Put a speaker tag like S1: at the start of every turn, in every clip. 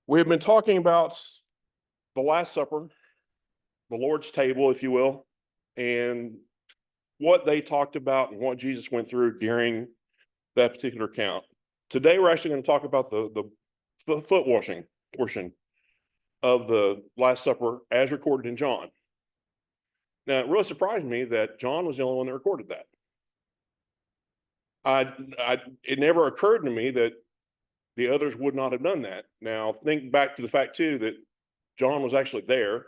S1: We have been talking about the Last Supper, the Lord's table, if you will, and what they talked about and what Jesus went through during that particular account. Today, we're actually going to talk about the foot washing portion of the Last Supper as recorded in John. Now, it really surprised me that John was the only one that recorded that. It never occurred to me that the others would not have done that. Now, think back to the fact, too, that John was actually there.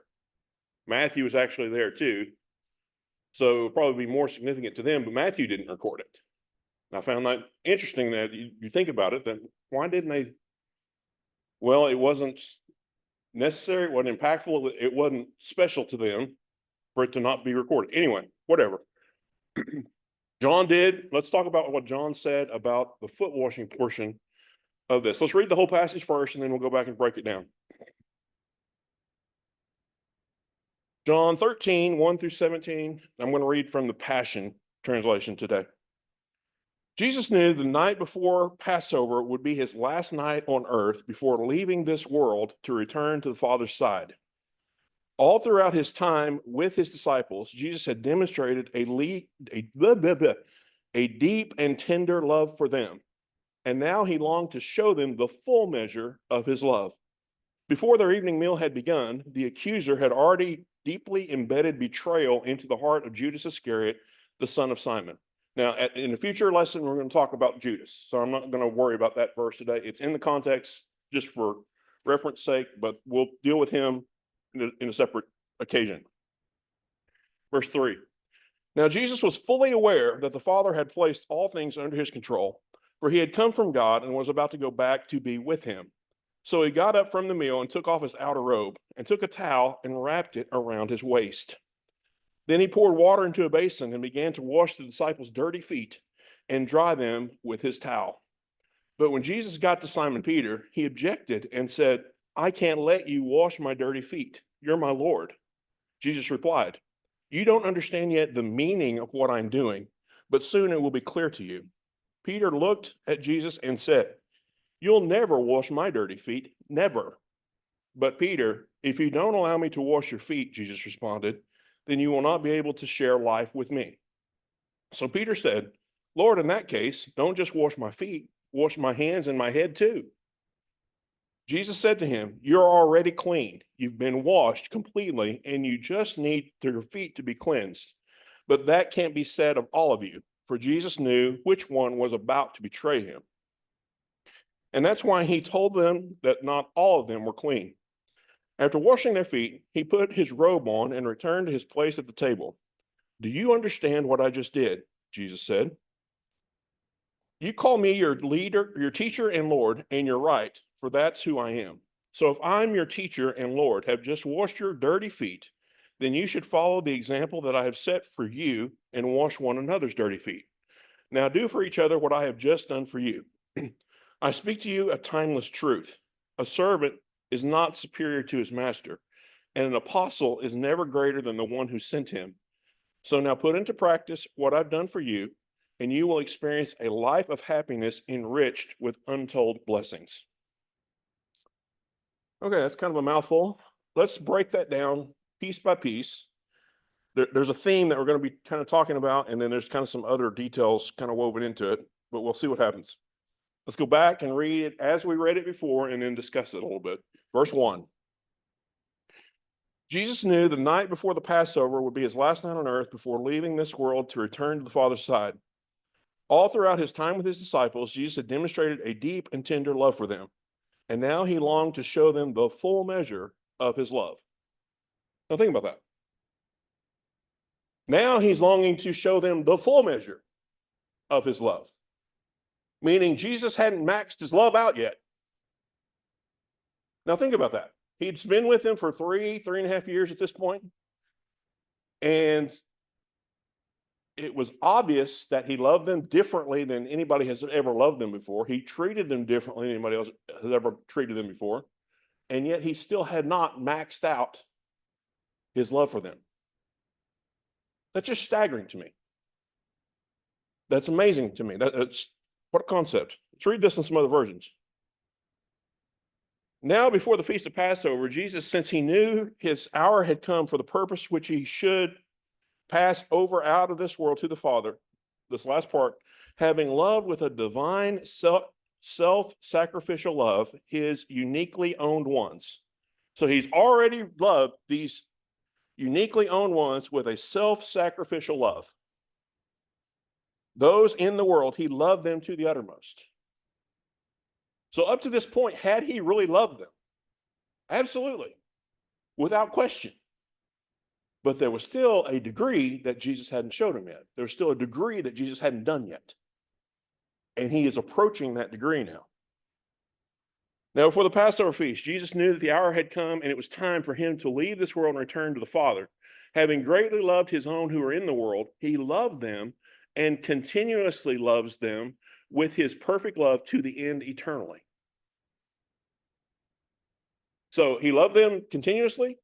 S1: Matthew was actually there, too. So it'll probably be more significant to them, but Matthew didn't record it. I found that interesting that you think about it, that why didn't they? Well, it wasn't necessary, it wasn't impactful, it wasn't special to them for it to not be recorded. Anyway, whatever. John did. Let's talk about what John said about the foot washing portion of this. Let's read the whole passage first, and then we'll go back and break it down. John 13, 1 through 17. I'm going to read from the Passion Translation today. Jesus knew the night before Passover would be his last night on earth before leaving this world to return to the Father's side. All throughout his time with his disciples, Jesus had demonstrated a deep and tender love for them. And now he longed to show them the full measure of his love. Before their evening meal had begun, the accuser had already deeply embedded betrayal into the heart of Judas Iscariot, the son of Simon. Now, in a future lesson, we're going to talk about Judas, so I'm not going to worry about that verse today. It's in the context just for reference sake, but we'll deal with him in a separate occasion. Verse 3. Now, Jesus was fully aware that the Father had placed all things under his control, for he had come from God and was about to go back to be with him. So he got up from the meal and took off his outer robe and took a towel and wrapped it around his waist. Then he poured water into a basin and began to wash the disciples' dirty feet and dry them with his towel. But when Jesus got to Simon Peter, he objected and said, I can't let you wash my dirty feet. You're my Lord. Jesus replied, you don't understand yet the meaning of what I'm doing, but soon it will be clear to you. Peter looked at Jesus and said, you'll never wash my dirty feet, never. But Peter, if you don't allow me to wash your feet, Jesus responded, then you will not be able to share life with me. So Peter said, Lord, in that case, don't just wash my feet, wash my hands and my head too. Jesus said to him, you're already clean. You've been washed completely, and you just need your feet to be cleansed. But that can't be said of all of you, for Jesus knew which one was about to betray him. And that's why he told them that not all of them were clean. After washing their feet, he put his robe on and returned to his place at the table. Do you understand what I just did? Jesus said. You call me your leader, your teacher and Lord, and you're right, for that's who I am. So if I'm your teacher and Lord, have just washed your dirty feet, then you should follow the example that I have set for you and wash one another's dirty feet. Now do for each other what I have just done for you. I speak to you a timeless truth. A servant is not superior to his master, and an apostle is never greater than the one who sent him. So now put into practice what I've done for you, and you will experience a life of happiness enriched with untold blessings. Okay, that's kind of a mouthful. Let's break that down piece by piece. There's a theme that we're going to be kind of talking about, and then there's kind of some other details kind of woven into it, but we'll see what happens. Let's go back and read it as we read it before and then discuss it a little bit. Verse 1. Jesus knew the night before the Passover would be his last night on earth before leaving this world to return to the Father's side. All throughout his time with his disciples, Jesus had demonstrated a deep and tender love for them, and now he longed to show them the full measure of his love. Now think about that. Now he's longing to show them the full measure of his love. Meaning Jesus hadn't maxed his love out yet. Now think about that. He'd been with them for 3.5 years at this point. And it was obvious that he loved them differently than anybody has ever loved them before. He treated them differently than anybody else has ever treated them before. And yet he still had not maxed out his love for them. That's just staggering to me. That's amazing to me. That's what a concept. Let's read this in some other versions. Now, before the feast of Passover, Jesus, since he knew his hour had come for the purpose which he should pass over out of this world to the Father, this last part, having loved with a divine self-sacrificial love his uniquely owned ones. So he's already loved these uniquely owned ones with a self-sacrificial love. Those in the world, he loved them to the uttermost. So up to this point, had he really loved them? Absolutely, without question. But there was still a degree that Jesus hadn't showed him yet. There was still a degree that Jesus hadn't done yet. And he is approaching that degree now. Now, before the Passover feast, Jesus knew that the hour had come and it was time for him to leave this world and return to the Father. Having greatly loved his own who are in the world, he loved them and continuously loves them with his perfect love to the end eternally. So he loved them continuously.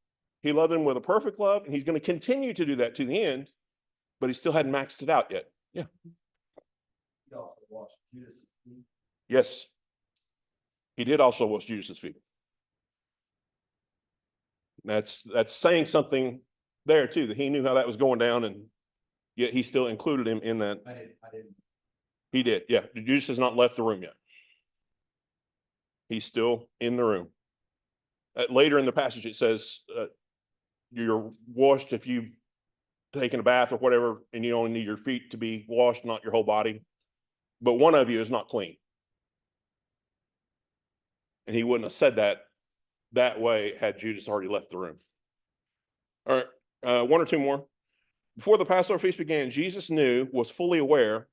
S1: He loved them with a perfect love, and he's going to continue to do that to the end, but he still hadn't maxed it out yet. Yeah.
S2: He also washed Judas' feet.
S1: Yes. He did also wash Judas' feet. That's saying something there too, that he knew how that was going down, and yet he still included him in that.
S2: I didn't.
S1: He did, yeah. Judas has not left the room yet. He's still in the room. Later in the passage, it says, you're washed if you've taken a bath or whatever, and you only need your feet to be washed, not your whole body. But one of you is not clean. And he wouldn't have said that way had Judas already left the room. All right, one or two more. Before the Passover feast began, Jesus was fully aware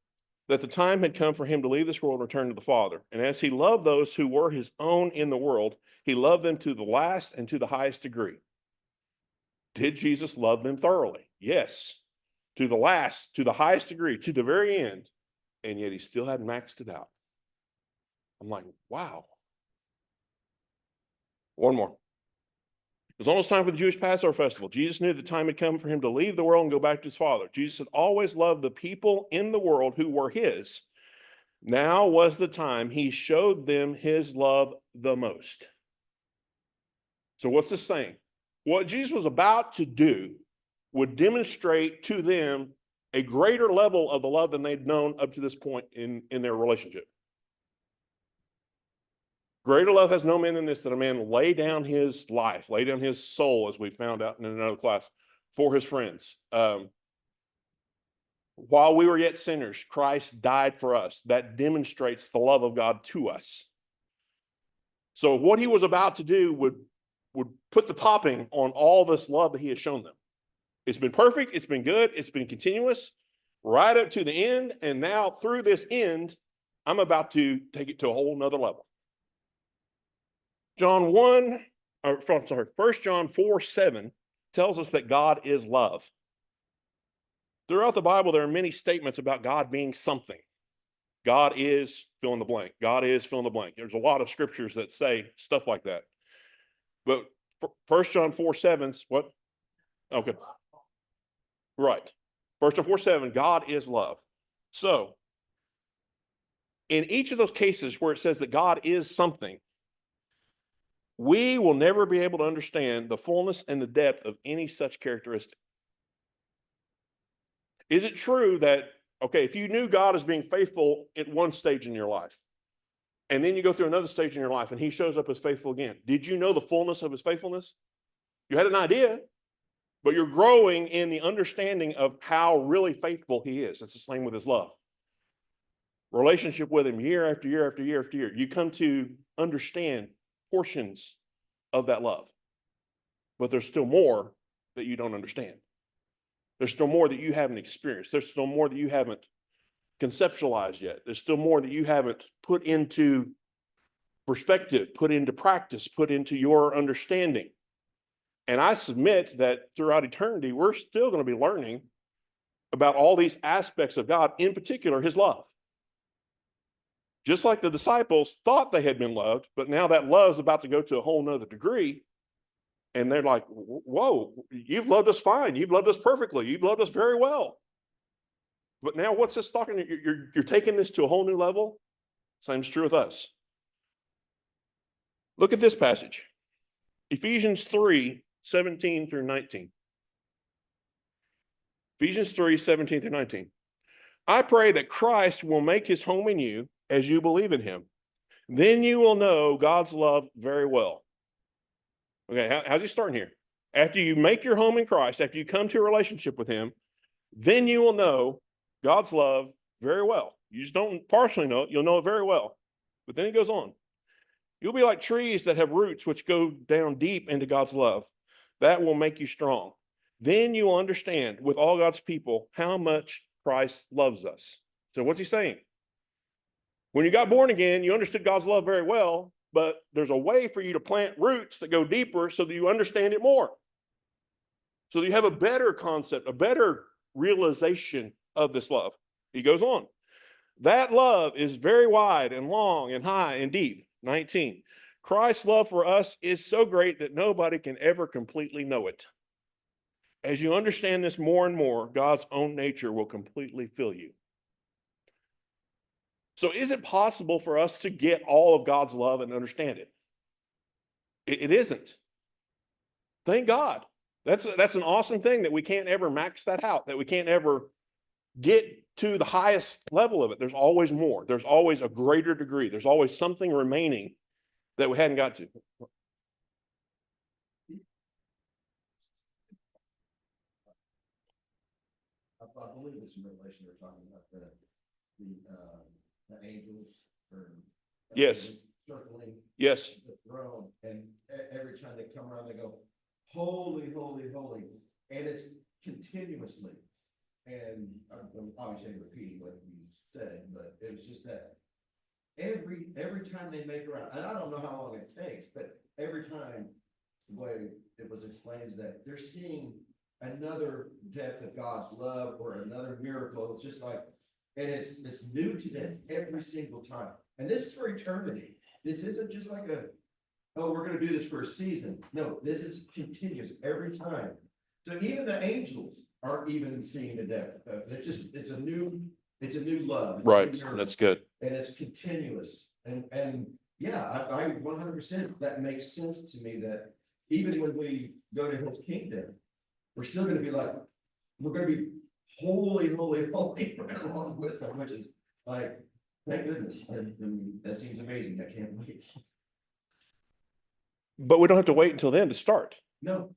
S1: that the time had come for him to leave this world and return to the Father. And as he loved those who were his own in the world, he loved them to the last and to the highest degree. Did Jesus love them thoroughly? Yes. To the last, to the highest degree, to the very end. And yet he still hadn't maxed it out. I'm like, wow. One more. It was almost time for the Jewish Passover festival. Jesus knew the time had come for him to leave the world and go back to his Father. Jesus had always loved the people in the world who were his. Now was the time he showed them his love the most. So what's this saying? What Jesus was about to do would demonstrate to them a greater level of the love than they'd known up to this point in their relationship. Greater love has no man than this, that a man lay down his life, lay down his soul, as we found out in another class, for his friends. While we were yet sinners, Christ died for us. That demonstrates the love of God to us. So what he was about to do would put the topping on all this love that he has shown them. It's been perfect. It's been good. It's been continuous right up to the end. And now through this end, I'm about to take it to a whole nother level. 1 John 4:7 tells us that God is love. Throughout the Bible, there are many statements about God being something. God is fill in the blank. God is fill in the blank. There's a lot of scriptures that say stuff like that. But 1 John 4:7, what? Okay. Right. 1 John 4:7, God is love. So, in each of those cases where it says that God is something, we will never be able to understand the fullness and the depth of any such characteristic. Is it true that, okay, if you knew God as being faithful at one stage in your life, and then you go through another stage in your life and he shows up as faithful again, did you know the fullness of his faithfulness? You had an idea, but you're growing in the understanding of how really faithful he is. It's the same with his love. Relationship with him year after year after year after year. You come to understand portions of that love. But there's still more that you don't understand. There's still more that you haven't experienced. There's still more that you haven't conceptualized yet. There's still more that you haven't put into perspective, put into practice, put into your understanding. And I submit that throughout eternity, we're still going to be learning about all these aspects of God, in particular, his love. Just like the disciples thought they had been loved, but now that love is about to go to a whole nother degree. And they're like, whoa, you've loved us fine. You've loved us perfectly. You've loved us very well. But now what's this talking? You're taking this to a whole new level? Same is true with us. Look at this passage. Ephesians 3:17 through 19. Ephesians 3:17 through 19. I pray that Christ will make his home in you as you believe in him. Then you will know God's love very well. Okay, how's he starting here? After you make your home in Christ, after you come to a relationship with him, then you will know God's love very well. You just don't partially know it, you'll know it very well. But then he goes on. You'll be like trees that have roots which go down deep into God's love. That will make you strong. Then you will understand with all God's people how much Christ loves us. So what's he saying? When you got born again, you understood God's love very well, but there's a way for you to plant roots that go deeper so that you understand it more. So that you have a better concept, a better realization of this love. He goes on. That love is very wide and long and high and deep. 19. Christ's love for us is so great that nobody can ever completely know it. As you understand this more and more, God's own nature will completely fill you. So is it possible for us to get all of God's love and understand it? It isn't. Thank God. That's an awesome thing that we can't ever max that out, that we can't ever get to the highest level of it. There's always more. There's always a greater degree. There's always something remaining that we hadn't got to.
S2: I believe it's in Revelation they're talking about the angels or
S1: Yes.
S2: circling
S1: Yes.
S2: the throne, and every time they come around, they go, holy, holy, holy, and it's continuously. And I'm obviously repeating what you said, but it was just that every time they make around, and I don't know how long it takes, but every time the way it was explained is that they're seeing another depth of God's love or another miracle. It's just like, and it's new to them every single time. And this is for eternity. This isn't just like oh, we're going to do this for a season. No, this is continuous every time. So even the angels aren't even seeing the depth of it. It's a new love. It's a
S1: Right.
S2: new miracle.
S1: That's good.
S2: And it's continuous. And yeah, I 100%, that makes sense to me that even when we go to his kingdom, we're still going to be like, we're going to be holy, holy, holy right along with them, which is like, thank goodness. And that seems amazing. I can't wait.
S1: But we don't have to wait until then to start.
S2: No.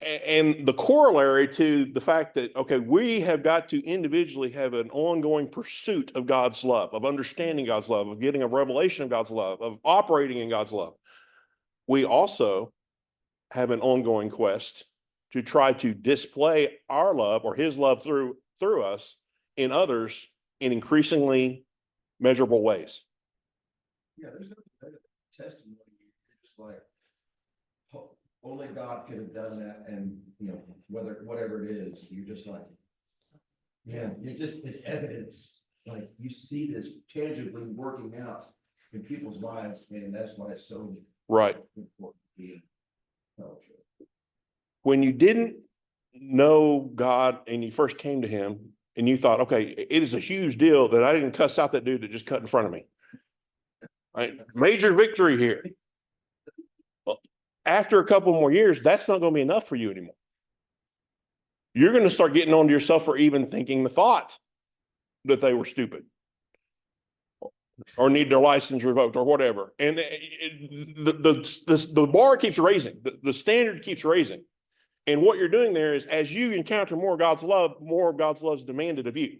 S1: And the corollary to the fact that, okay, we have got to individually have an ongoing pursuit of God's love, of understanding God's love, of getting a revelation of God's love, of operating in God's love. We also have an ongoing quest to try to display our love or his love through us in others in increasingly measurable ways.
S2: Yeah, there's no testimony. You're just like, only God could have done that, and whatever it is, you're just like, yeah, it's evidence. Like you see this tangibly working out in people's lives, and that's why it's so
S1: right
S2: important to be in fellowship.
S1: When you didn't know God and you first came to him and you thought, okay, it is a huge deal that I didn't cuss out that dude that just cut in front of me. Right? Major victory here. Well, after a couple more years, that's not going to be enough for you anymore. You're going to start getting onto yourself for even thinking the thought that they were stupid or need their license revoked or whatever. And the bar keeps raising, the standard keeps raising. And what you're doing there is, as you encounter more of God's love, more of God's love is demanded of you.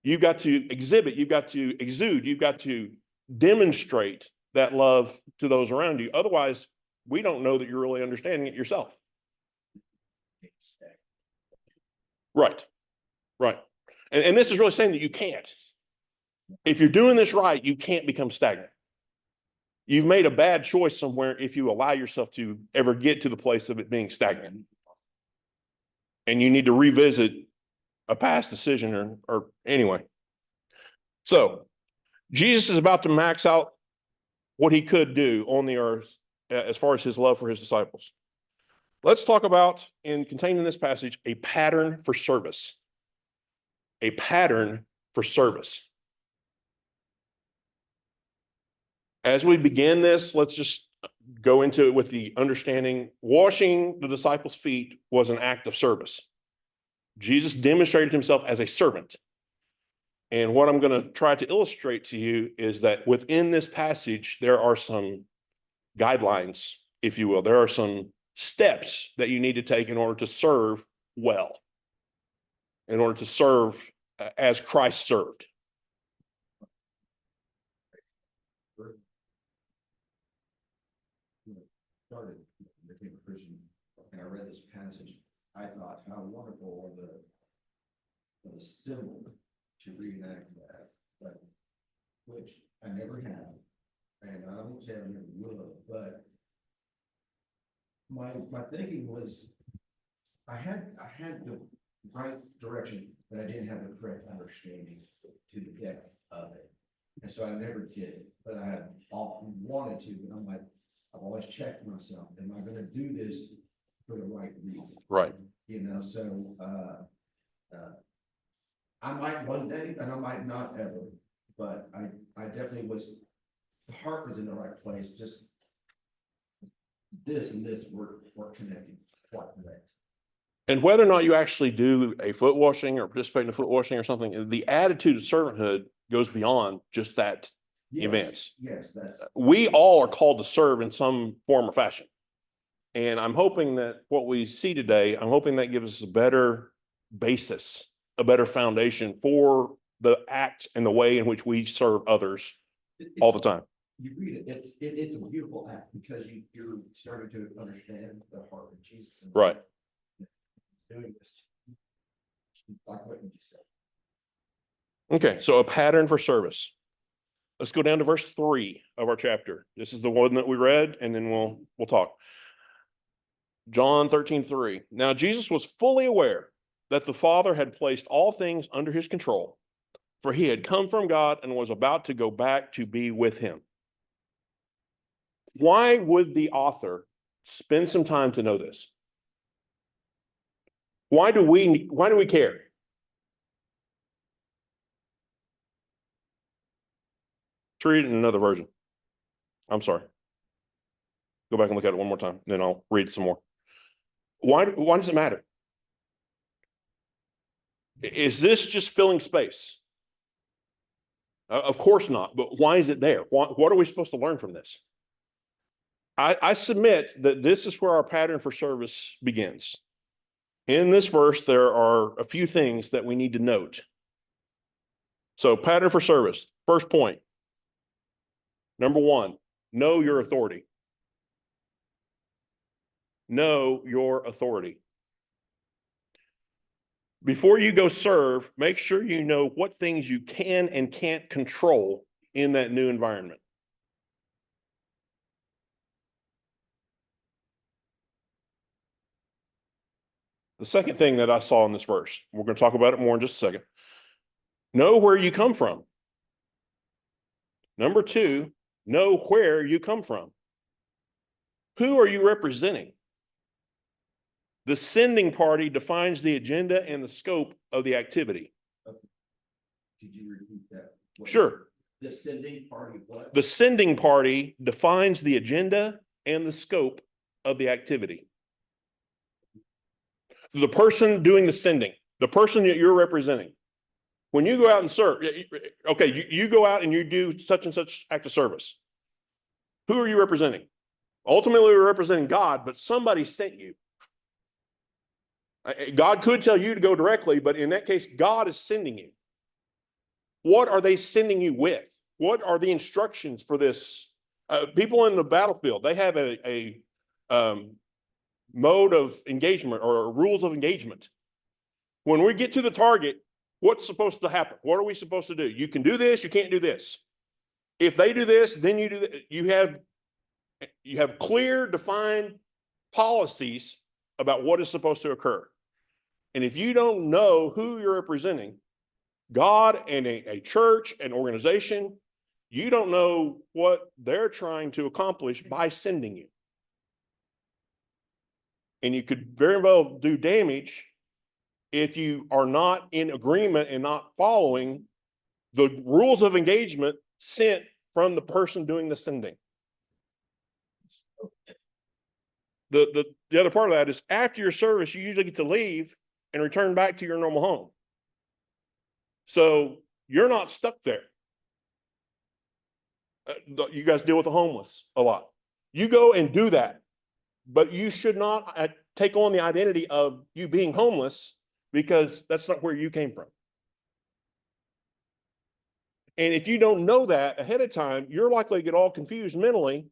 S1: You've got to exhibit, you've got to exude, you've got to demonstrate that love to those around you. Otherwise, we don't know that you're really understanding it yourself. Right. Right. And this is really saying that you can't. If you're doing this right, you can't become stagnant. You've made a bad choice somewhere if you allow yourself to ever get to the place of it being stagnant. And you need to revisit a past decision or anyway. So Jesus is about to max out what he could do on the earth as far as his love for his disciples. Let's talk about, contained in this passage, a pattern for service. A pattern for service. As we begin this, let's just go into it with the understanding washing the disciples' feet was an act of service. Jesus demonstrated himself as a servant. And what I'm going to try to illustrate to you is that within this passage, there are some guidelines, if you will. There are some steps that you need to take in order to serve well, in order to serve as Christ served.
S2: Started, became a Christian, and I read this passage, I thought, how wonderful of a symbol to reenact that, but, which I never have, and I won't say I never will, but my thinking was, I had the right direction, but I didn't have the correct understanding to the depth of it. And so I never did, but I had often wanted to, but I'm like, I've always checked myself, am I gonna do this for the right reason?
S1: Right.
S2: You know, so, I might one day, and I might not ever, but I definitely was, the heart was in the right place, just this and this were connected quite right.
S1: And whether or not you actually do a foot washing or participate in a foot washing or something, the attitude of servanthood goes beyond just that events.
S2: Yes, that's.
S1: We all are called to serve in some form or fashion. And I'm hoping that what we see today, I'm hoping that gives us a better basis, a better foundation for the act and the way in which we serve others all the time.
S2: You read it, it's a beautiful act because you're starting to understand the heart of Jesus. And
S1: right.
S2: Doing this, like what you just said.
S1: Okay, so a pattern for service. Let's go down to verse 3 of our chapter. This is the one that we read, and then we'll talk. John 13:3. Now Jesus was fully aware that the Father had placed all things under his control, for he had come from God and was about to go back to be with him. Why would the author spend some time to know this? Why do we care? Let's read it in another version. I'm sorry. Go back and look at it one more time, then I'll read some more. Why does it matter? Is this just filling space? Of course not, but why is it there? What are we supposed to learn from this? I submit that this is where our pattern for service begins. In this verse, there are a few things that we need to note. So, pattern for service. First point. Number 1, know your authority. Know your authority. Before you go serve, make sure you know what things you can and can't control in that new environment. The second thing that I saw in this verse, we're going to talk about it more in just a second. Know where you come from. Number 2, know where you come from. Who are you representing? The sending party defines the agenda and the scope of the activity.
S2: Could you repeat that?
S1: Sure.
S2: The sending party what?
S1: The sending party defines the agenda and the scope of the activity. The person doing the sending, the person that you're representing. When you go out and serve, okay, you go out and you do such and such act of service. Who are you representing? Ultimately, we're representing God, but somebody sent you. God could tell you to go directly, but in that case, God is sending you. What are they sending you with? What are the instructions for this? People in the battlefield, they have a mode of engagement or rules of engagement. When we get to the target, what's supposed to happen? What are we supposed to do? You can do this, you can't do this. If they do this, then you do that. You have clear, defined policies about what is supposed to occur. And if you don't know who you're representing, God and a church, an organization, you don't know what they're trying to accomplish by sending you. And you could very well do damage if you are not in agreement and not following the rules of engagement sent from the person doing the sending. The other part of that is after your service, you usually get to leave and return back to your normal home. So you're not stuck there. You guys deal with the homeless a lot. You go and do that, but you should not take on the identity of you being homeless, because that's not where you came from. And if you don't know that ahead of time, you're likely to get all confused mentally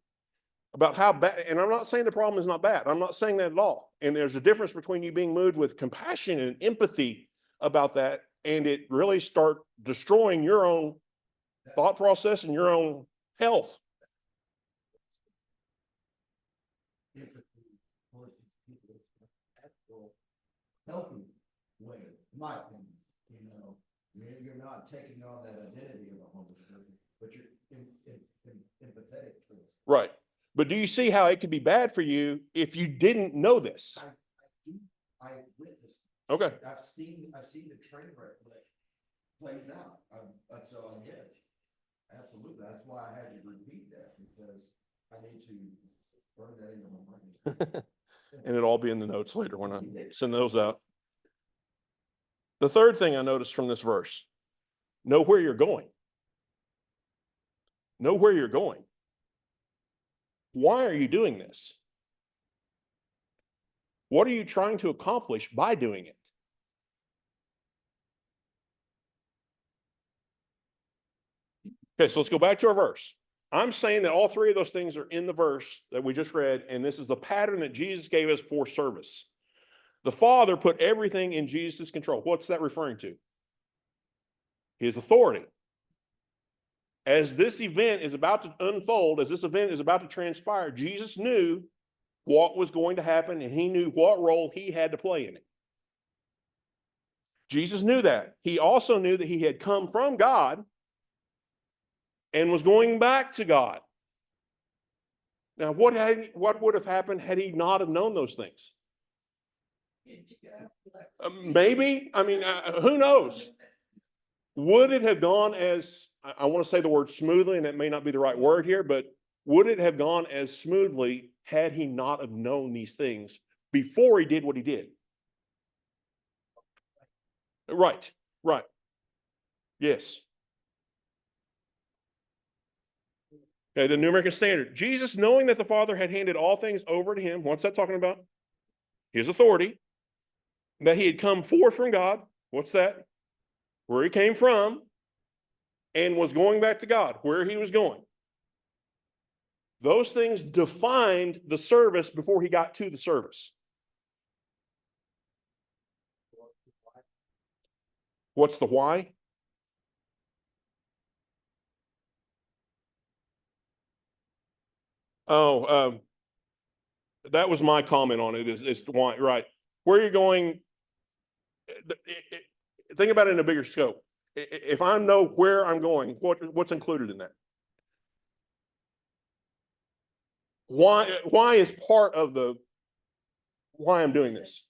S1: about how bad. And I'm not saying the problem is not bad. I'm not saying that at all. And there's a difference between you being moved with compassion and empathy about that, and it really start destroying your own thought process and your own health.
S2: Empathy towards people, actual healthy way, in my opinion. You're not taking on that identity of a homeless person, but you're empathetic to it.
S1: Right. But do you see how it could be bad for you if you didn't know this?
S2: I witnessed.
S1: Okay.
S2: I've seen the train wreck that plays out. So yes, absolutely. That's why I had to repeat that, because I need to burn that into my brain.
S1: And it'll all be in the notes later when I send those out. The third thing I noticed from this verse, know where you're going. Know where you're going. Why are you doing this? What are you trying to accomplish by doing it? Okay, so let's go back to our verse. I'm saying that all three of those things are in the verse that we just read, and this is the pattern that Jesus gave us for service. The Father put everything in Jesus' control. What's that referring to? His authority. As this event is about to unfold, as this event is about to transpire, Jesus knew what was going to happen, and he knew what role he had to play in it. Jesus knew that. He also knew that he had come from God and was going back to God. Now, what would have happened had he not have known those things? Maybe. I mean, who knows? Would it have gone as, I want to say the word smoothly, and that may not be the right word here, but would it have gone as smoothly had he not have known these things before he did what he did? Right, right. Yes. Okay, the New American Standard. Jesus, knowing that the Father had handed all things over to him, what's that talking about? His authority. That he had come forth from God. What's that? Where he came from, and was going back to God, where he was going. Those things defined the service before he got to the service. What's the why? Oh, that was my comment on it. Is why, right? Where you're going. Think about it in a bigger scope. If I know where I'm going, what's included in that? Why is part of the why I'm doing this?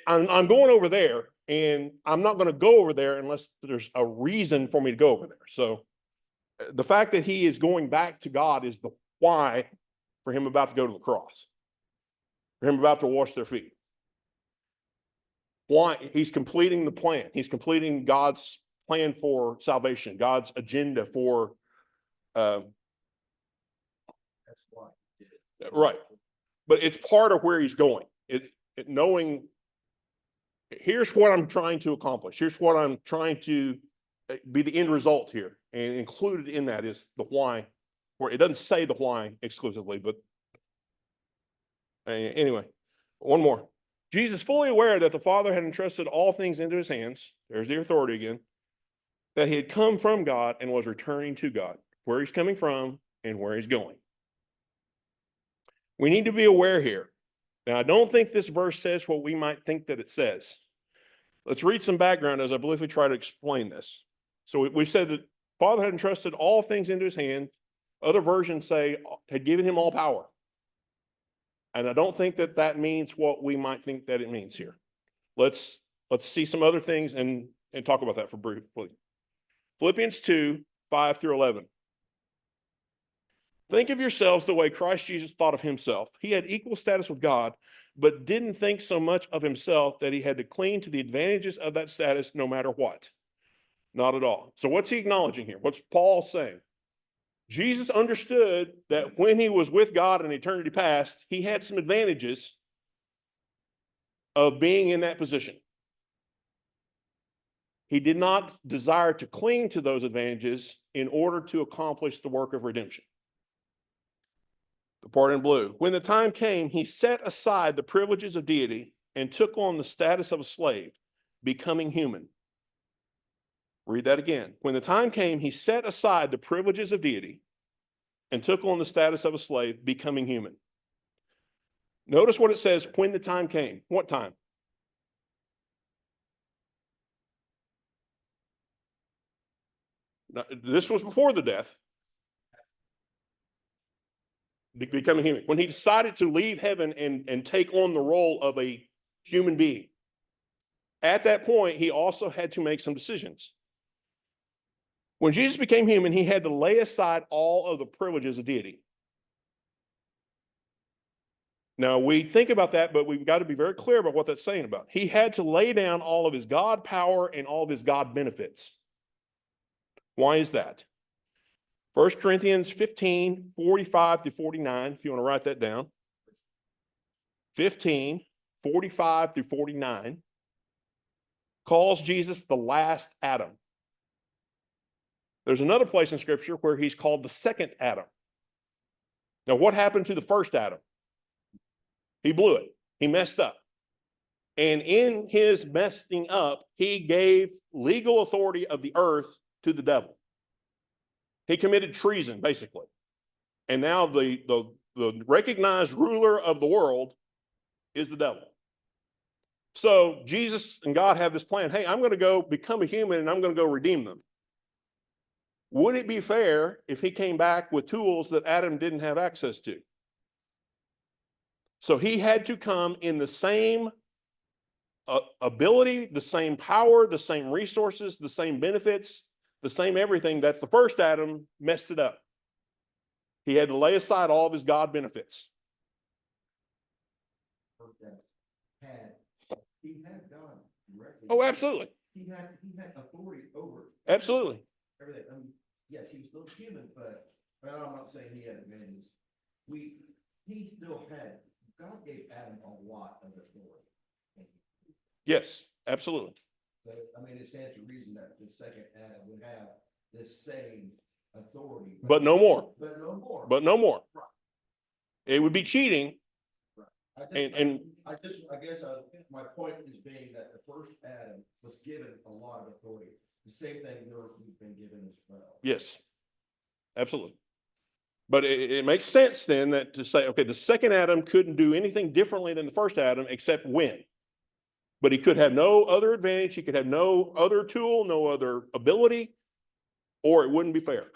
S1: I'm going over there, and I'm not going to go over there unless there's a reason for me to go over there. So the fact that he is going back to God is the why for him about to go to the cross, for him about to wash their feet. Why? He's completing the plan. He's completing God's plan for salvation, God's agenda for
S2: That's why he did it.
S1: right. But it's part of where he's going. Knowing here's what I'm trying to accomplish. Here's what I'm trying to be the end result here. And included in that is the why, where it doesn't say the why exclusively, but anyway, one more. Jesus, fully aware that the Father had entrusted all things into his hands, there's the authority again, that he had come from God and was returning to God, where he's coming from and where he's going. We need to be aware here. Now, I don't think this verse says what we might think that it says. Let's read some background as I believe we try to explain this. So we said that Father had entrusted all things into his hand. Other versions say had given him all power. And I don't think that that means what we might think that it means here. Let's see some other things and talk about that for briefly. Philippians 2, 5 through 11. Think of yourselves the way Christ Jesus thought of himself. He had equal status with God, but didn't think so much of himself that he had to cling to the advantages of that status no matter what. Not at all. So what's he acknowledging here? What's Paul saying? Jesus understood that when he was with God in eternity past, he had some advantages of being in that position. He did not desire to cling to those advantages in order to accomplish the work of redemption. The part in blue. When the time came, he set aside the privileges of deity and took on the status of a slave, becoming human. Read that again. When the time came, he set aside the privileges of deity and took on the status of a slave, becoming human. Notice what it says, when the time came. What time? Now, this was before the death. Becoming human. When he decided to leave heaven and take on the role of a human being. At that point, he also had to make some decisions. When Jesus became human, he had to lay aside all of the privileges of deity. Now, we think about that, but we've got to be very clear about what that's saying about. He had to lay down all of his God power and all of his God benefits. Why is that? 1 Corinthians 15, 45 to 49, if you want to write that down. 15, 45 through 49 calls Jesus the last Adam. There's another place in Scripture where he's called the second Adam. Now, what happened to the first Adam? He blew it. He messed up. And in his messing up, he gave legal authority of the earth to the devil. He committed treason, basically. And now the recognized ruler of the world is the devil. So Jesus and God have this plan. Hey, I'm going to go become a human and I'm going to go redeem them. Would it be fair if he came back with tools that Adam didn't have access to? So he had to come in the same ability, the same power, the same resources, the same benefits, the same everything that the first Adam messed it up. He had to lay aside all of his God benefits.
S2: He had God directly.
S1: Oh, absolutely.
S2: He had authority over
S1: Absolutely.
S2: everything. Yes, he was still human, but I'm not saying he had advantages. He still had, God gave Adam a lot of authority.
S1: Yes, absolutely.
S2: So, it stands to reason that the second Adam would have this same authority.
S1: But no more.
S2: But no more.
S1: But no more.
S2: Right.
S1: It would be cheating.
S2: Right. I guess my point is being that the first Adam was given a lot of authority. The same thing we've been given as well.
S1: Yes, absolutely. But it makes sense then that to say, okay, the second Adam couldn't do anything differently than the first Adam except win. But he could have no other advantage. He could have no other tool, no other ability, or it wouldn't be fair.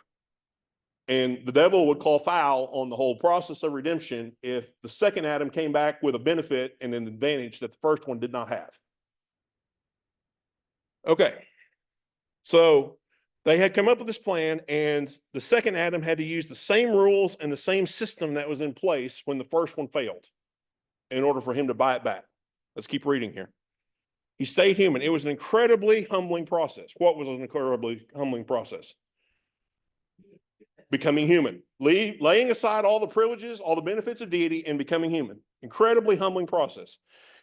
S1: And the devil would call foul on the whole process of redemption if the second Adam came back with a benefit and an advantage that the first one did not have. Okay. So they had come up with this plan, and the second Adam had to use the same rules and the same system that was in place when the first one failed in order for him to buy it back. Let's keep reading here. He stayed human. It was an incredibly humbling process. What was an incredibly humbling process? Becoming human. Laying aside all the privileges, all the benefits of deity, and becoming human. Incredibly humbling process.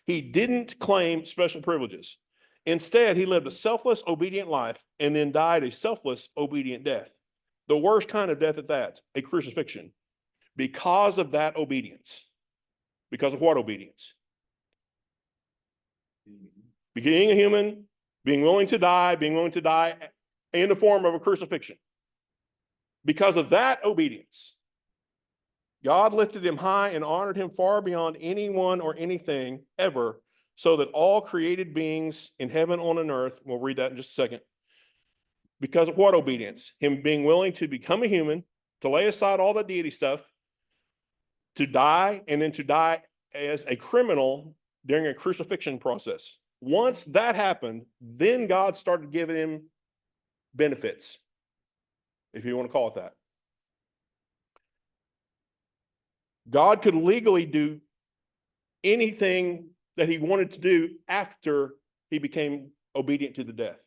S1: He didn't claim special privileges. Instead, he lived a selfless, obedient life and then died a selfless, obedient death. The worst kind of death at that, a crucifixion. Because of that obedience. Because of what obedience? Being a human, being willing to die in the form of a crucifixion. Because of that obedience, God lifted him high and honored him far beyond anyone or anything ever, so that all created beings in heaven, on and earth, we'll read that in just a second, because of what obedience? Him being willing to become a human, to lay aside all the deity stuff, to die, and then to die as a criminal during a crucifixion process. Once that happened, then God started giving him benefits, if you want to call it that. God could legally do anything that he wanted to do after he became obedient to the death.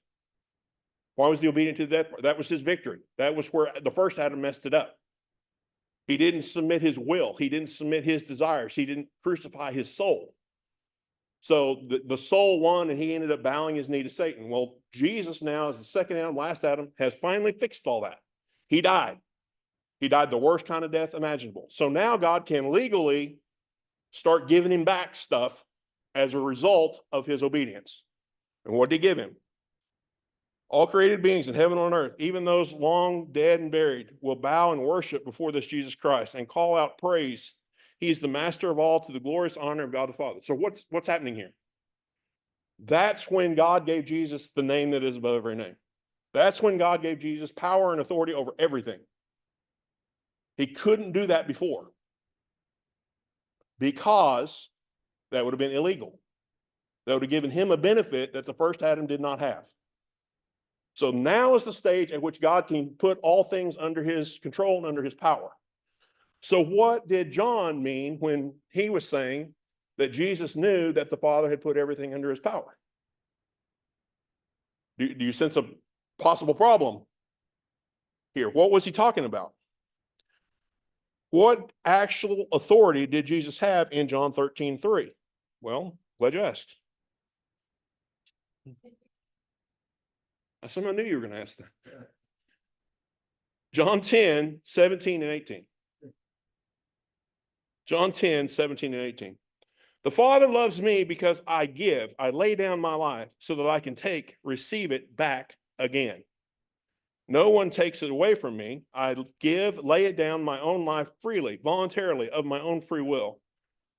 S1: Why was he obedient to the death? That was his victory. That was where the first Adam messed it up. He didn't submit his will. He didn't submit his desires. He didn't crucify his soul. So the soul won, and he ended up bowing his knee to Satan. Well, Jesus now, as the second Adam, last Adam, has finally fixed all that. He died. He died the worst kind of death imaginable. So now God can legally start giving him back stuff as a result of his obedience. And what did he give him? All created beings in heaven and on earth, even those long dead and buried, will bow and worship before this Jesus Christ and call out praise. He is the master of all, to the glorious honor of God the Father. So what's happening here? That's when God gave Jesus the name that is above every name. That's when God gave Jesus power and authority over everything. He couldn't do that before, because that would have been illegal. That would have given him a benefit that the first Adam did not have. So now is the stage at which God can put all things under his control and under his power. So what did John mean when he was saying that Jesus knew that the Father had put everything under his power? Do you sense a possible problem here? What was he talking about? What actual authority did Jesus have in John 13:3? Well, glad you asked. I somehow knew you were going to ask that. John 10:17-18. John 10:17-18. The Father loves me because I lay down my life so that I can receive it back again. No one takes it away from me. I lay it down my own life freely, voluntarily, of my own free will.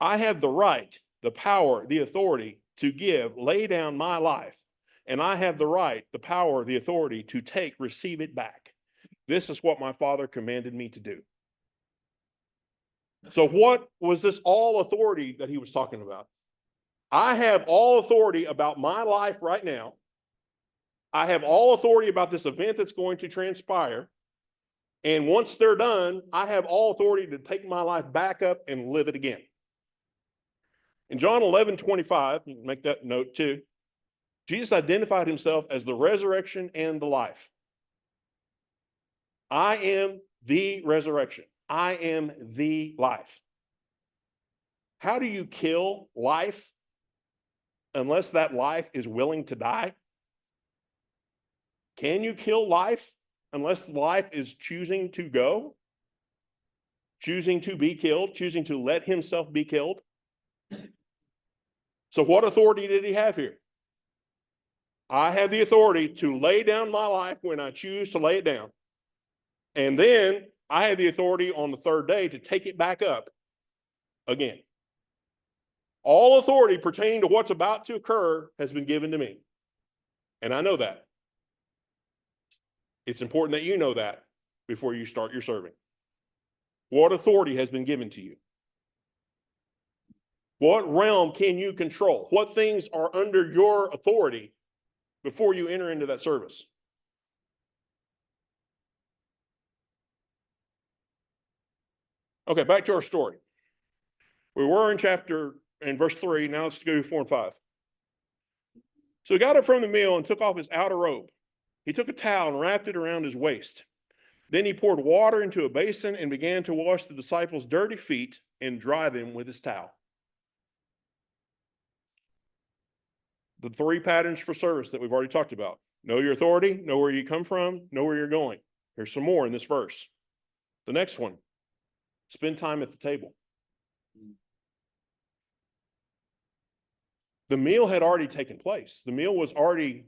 S1: I have the right, the power, the authority to lay down my life. And I have the right, the power, the authority to receive it back. This is what my Father commanded me to do. So what was this all authority that he was talking about? I have all authority about my life right now. I have all authority about this event that's going to transpire. And once they're done, I have all authority to take my life back up and live it again. In John 11:25, you can make that note too, Jesus identified himself as the resurrection and the life. I am the resurrection. I am the life. How do you kill life unless that life is willing to die? Can you kill life unless life is choosing to go? Choosing to be killed, choosing to let himself be killed? So what authority did he have here? I have the authority to lay down my life when I choose to lay it down. And then I have the authority on the third day to take it back up again. All authority pertaining to what's about to occur has been given to me. And I know that. It's important that you know that before you start your serving. What authority has been given to you? What realm can you control? What things are under your authority before you enter into that service? Okay, back to our story. We were in verse 3. Now let's go to 4 and 5. So he got up from the meal and took off his outer robe. He took a towel and wrapped it around his waist. Then he poured water into a basin and began to wash the disciples' dirty feet and dry them with his towel. The 3 patterns for service that we've already talked about. Know your authority, know where you come from, know where you're going. There's some more in this verse. The next one, spend time at the table. The meal had already taken place. The meal was already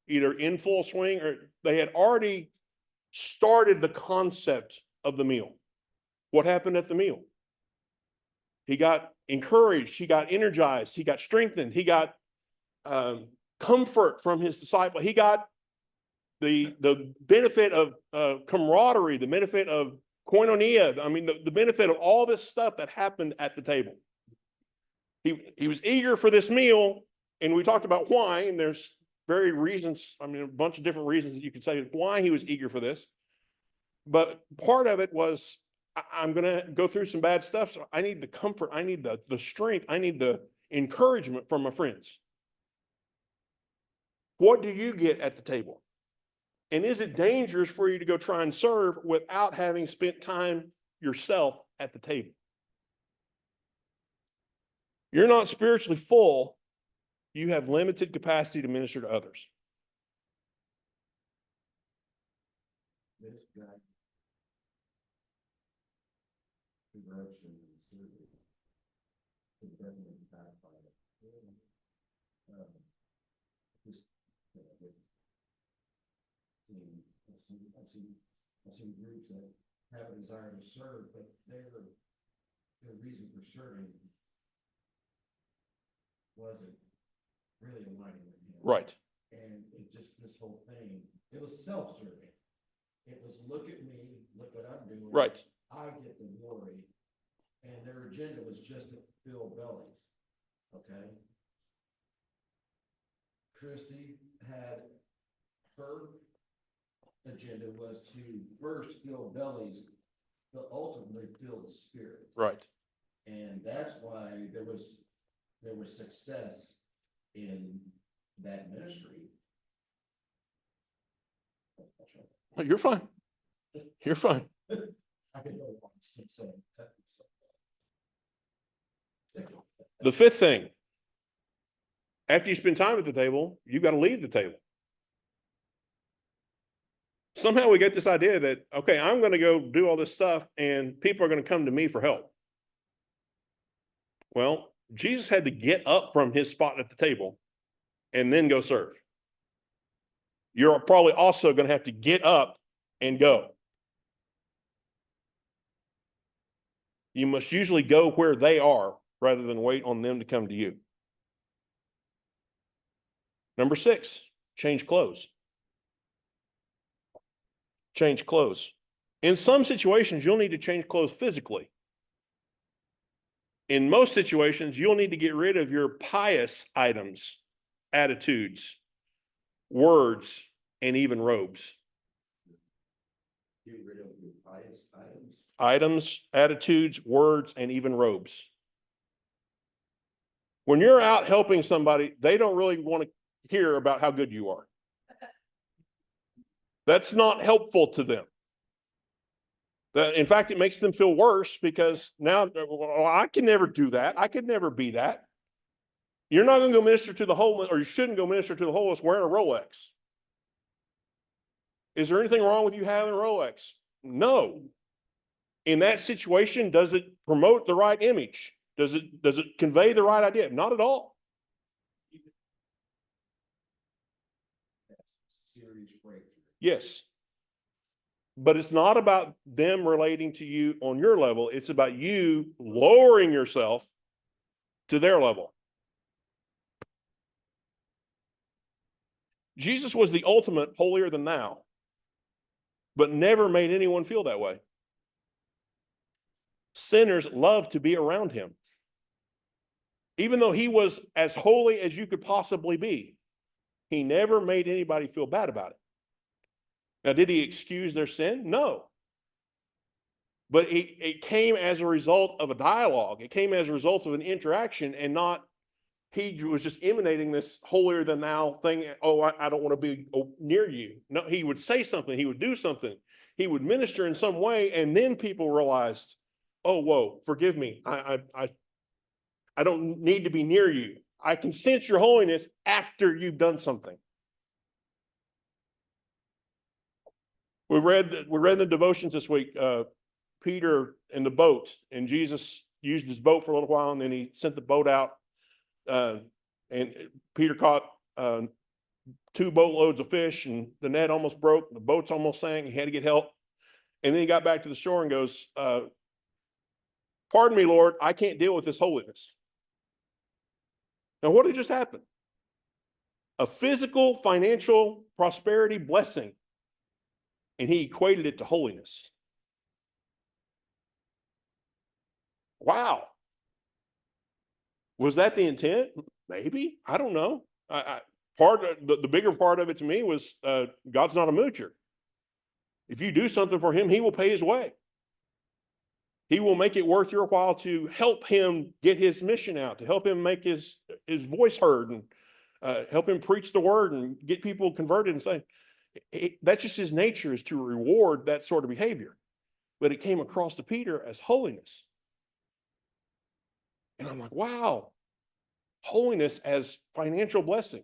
S1: either in full swing, or they had already started the concept of the meal. What happened at the meal? He got encouraged, he got energized, he got strengthened, he got comfort from his disciple. He got the benefit of camaraderie, the benefit of koinonia. I mean, the benefit of all this stuff that happened at the table. He was eager for this meal, and we talked about why, and there's a bunch of different reasons that you could say why he was eager for this. But part of it was I'm going to go through some bad stuff. So I need the comfort. I need the strength. I need the encouragement from my friends. What do you get at the table? And is it dangerous for you to go try and serve without having spent time yourself at the table? You're not spiritually full. You have limited capacity to minister to others.
S2: This guy. Direction and service. It definitely backfired. Just, I've seen groups that have a desire to serve, but their reason for serving wasn't really aligning with him.
S1: Right.
S2: And it just, this whole thing, it was self-serving. It was, look at me, look what I'm doing.
S1: Right.
S2: I get the glory. And their agenda was just to fill bellies. Okay? Christy had, her agenda was to first fill bellies, but ultimately fill the spirit.
S1: Right.
S2: And that's why there was success in that ministry.
S1: You're fine. You're fine.
S2: I could go on saying that.
S1: The fifth thing, after you spend time at the table, you've got to leave the table. Somehow we get this idea that, okay, I'm going to go do all this stuff and people are going to come to me for help. Well, Jesus had to get up from his spot at the table and then go serve. You're probably also going to have to get up and go. You must usually go where they are rather than wait on them to come to you. Number 6, change clothes. Change clothes. In some situations, you'll need to change clothes physically. In most situations, you'll need to get rid of your pious items, attitudes, words, and even robes.
S2: Get rid of your pious items.
S1: Items, attitudes, words, and even robes. When you're out helping somebody, they don't really want to hear about how good you are. That's not helpful to them. In fact, it makes them feel worse because now, well, I can never do that. I could never be that. You're not going to go minister to the homeless, or you shouldn't go minister to the homeless wearing a Rolex. Is there anything wrong with you having a Rolex? No. In that situation, does it promote the right image? Does it convey the right idea? Not at all.
S2: Serious breakthrough.
S1: Yes. But it's not about them relating to you on your level. It's about you lowering yourself to their level. Jesus was the ultimate holier than thou, but never made anyone feel that way. Sinners loved to be around him. Even though he was as holy as you could possibly be, he never made anybody feel bad about it. Now, did he excuse their sin? No. But it came as a result of a dialogue. It came as a result of an interaction, and not he was just emanating this holier than thou thing. Oh, I don't want to be near you. No, he would say something. He would do something. He would minister in some way, and then people realized, oh, whoa, forgive me. I don't need to be near you. I can sense your holiness after you've done something. We read the devotions this week, Peter in the boat, and Jesus used his boat for a little while, and then he sent the boat out, and Peter caught 2 boatloads of fish, and the net almost broke, the boat's almost sank, he had to get help. And then he got back to the shore and goes, pardon me, Lord, I can't deal with this holiness. Now, what had just happened? A physical, financial prosperity blessing, and he equated it to holiness. Wow. Was that the intent? Maybe. I don't know. The bigger part of it to me was God's not a moocher. If you do something for him, he will pay his way. He will make it worth your while to help him get his mission out, to help him make his voice heard, and help him preach the word and get people converted and saved. That's just his nature, is to reward that sort of behavior. But it came across to Peter as holiness. And I'm like, wow, holiness as financial blessing.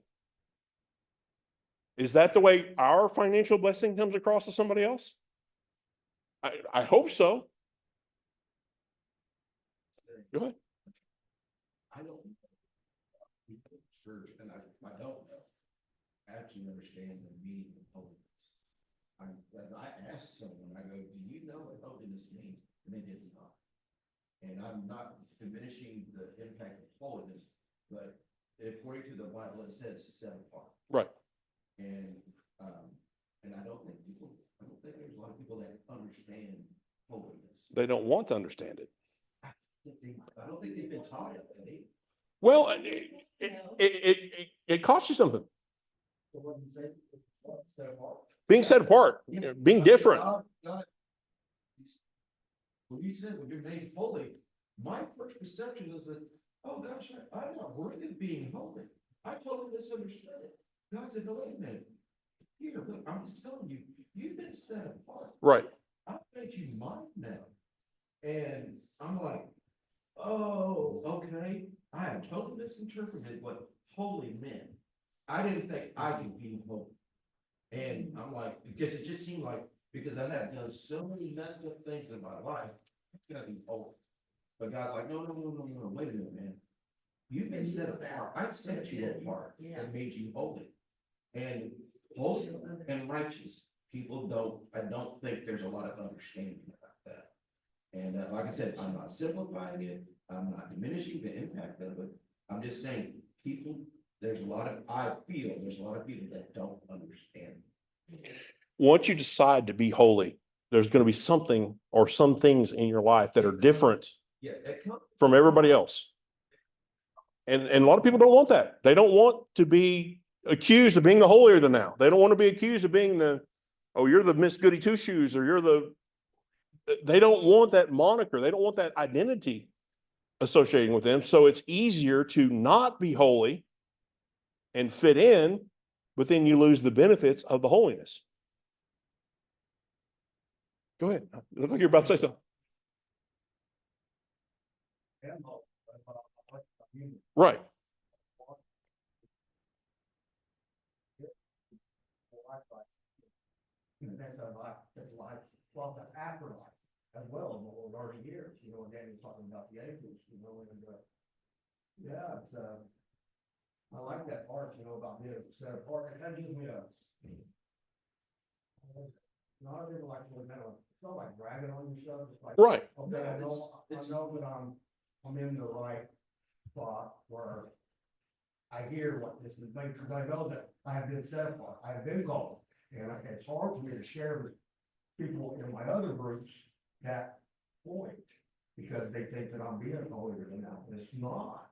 S1: Is that the way our financial blessing comes across to somebody else? I hope so. Go ahead.
S2: I don't. Church, and I don't know, actually understand the meaning of holiness. I asked someone, I go, do you know what holiness means? And they did not. And I'm not diminishing the impact of holiness, but according to the Bible, it says set apart.
S1: Right.
S2: And I don't think there's a lot of people that understand holiness.
S1: They don't want to understand it.
S2: I don't think they've been taught it, Eddie.
S1: Well, it costs you something. Being set apart, being different.
S2: When you said when you're made holy, my first perception was that, oh gosh, I'm not worthy of being holy. I totally misunderstood it. God said, no, wait a minute. Here, look, I'm just telling you, you've been set apart.
S1: Right.
S2: I've made you mine now. And I'm like, oh, okay. I have totally misinterpreted what holy meant. I didn't think I could be holy. And I'm like, because it just seemed like, because I have done so many messed up things in my life, it's gonna be holy. But God's like, no, wait a minute, man. You've been set apart. I set you apart and made you holy. And holy and righteous people I don't think there's a lot of understanding about that. And like I said, I'm not simplifying it. I'm not diminishing the impact of it. I'm just saying, I feel there's a lot of people that don't understand.
S1: Once you decide to be holy, there's going to be something or some things in your life that are different from everybody else. And a lot of people don't want that. They don't want to be accused of being the holier than thou. They don't want to be accused of being you're the Miss Goody Two Shoes, or they don't want that moniker. They don't want that identity associating with them. So it's easier to not be holy and fit in, but then you lose the benefits of the holiness. Go ahead. It looks like you're about to say something. Right.
S3: That's afterlife as well, in what we're already here, and Danny's talking about the ages, and yeah, it's I like that part, about being set apart. It kind of gives me not even like, it's not like bragging on yourself, it's like.
S1: Right.
S3: Okay, I know that I'm in the right spot where I hear what this is, because I know that I have been set apart, I have been called, and it's hard for me to share with people in my other groups that point, because they think that I'm being holier than thou, and it's not.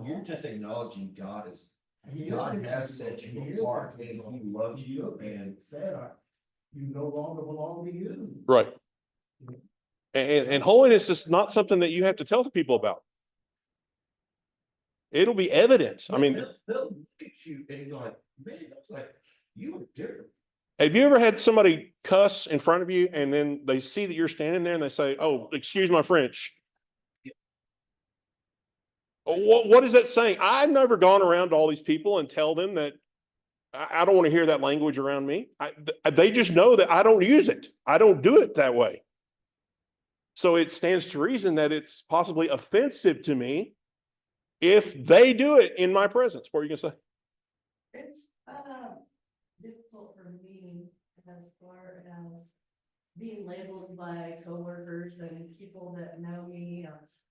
S2: You're just acknowledging God has set you apart, and He loves you, and
S3: said, you no longer belong to you.
S1: Right. And holiness is not something that you have to tell the people about. It'll be evident. I mean,
S2: they'll look at you and you're like, man, that's like, you are different.
S1: have you ever had somebody cuss in front of you and then they see that you're standing there and they say, oh, excuse my French? Yeah. What is that saying? I've never gone around to all these people and tell them that I don't want to hear that language around me. They just know that I don't use it. I don't do it that way. So it stands to reason that it's possibly offensive to me if they do it in my presence. What are you going to say?
S4: It's difficult for me as far as being labeled by coworkers and people that know me.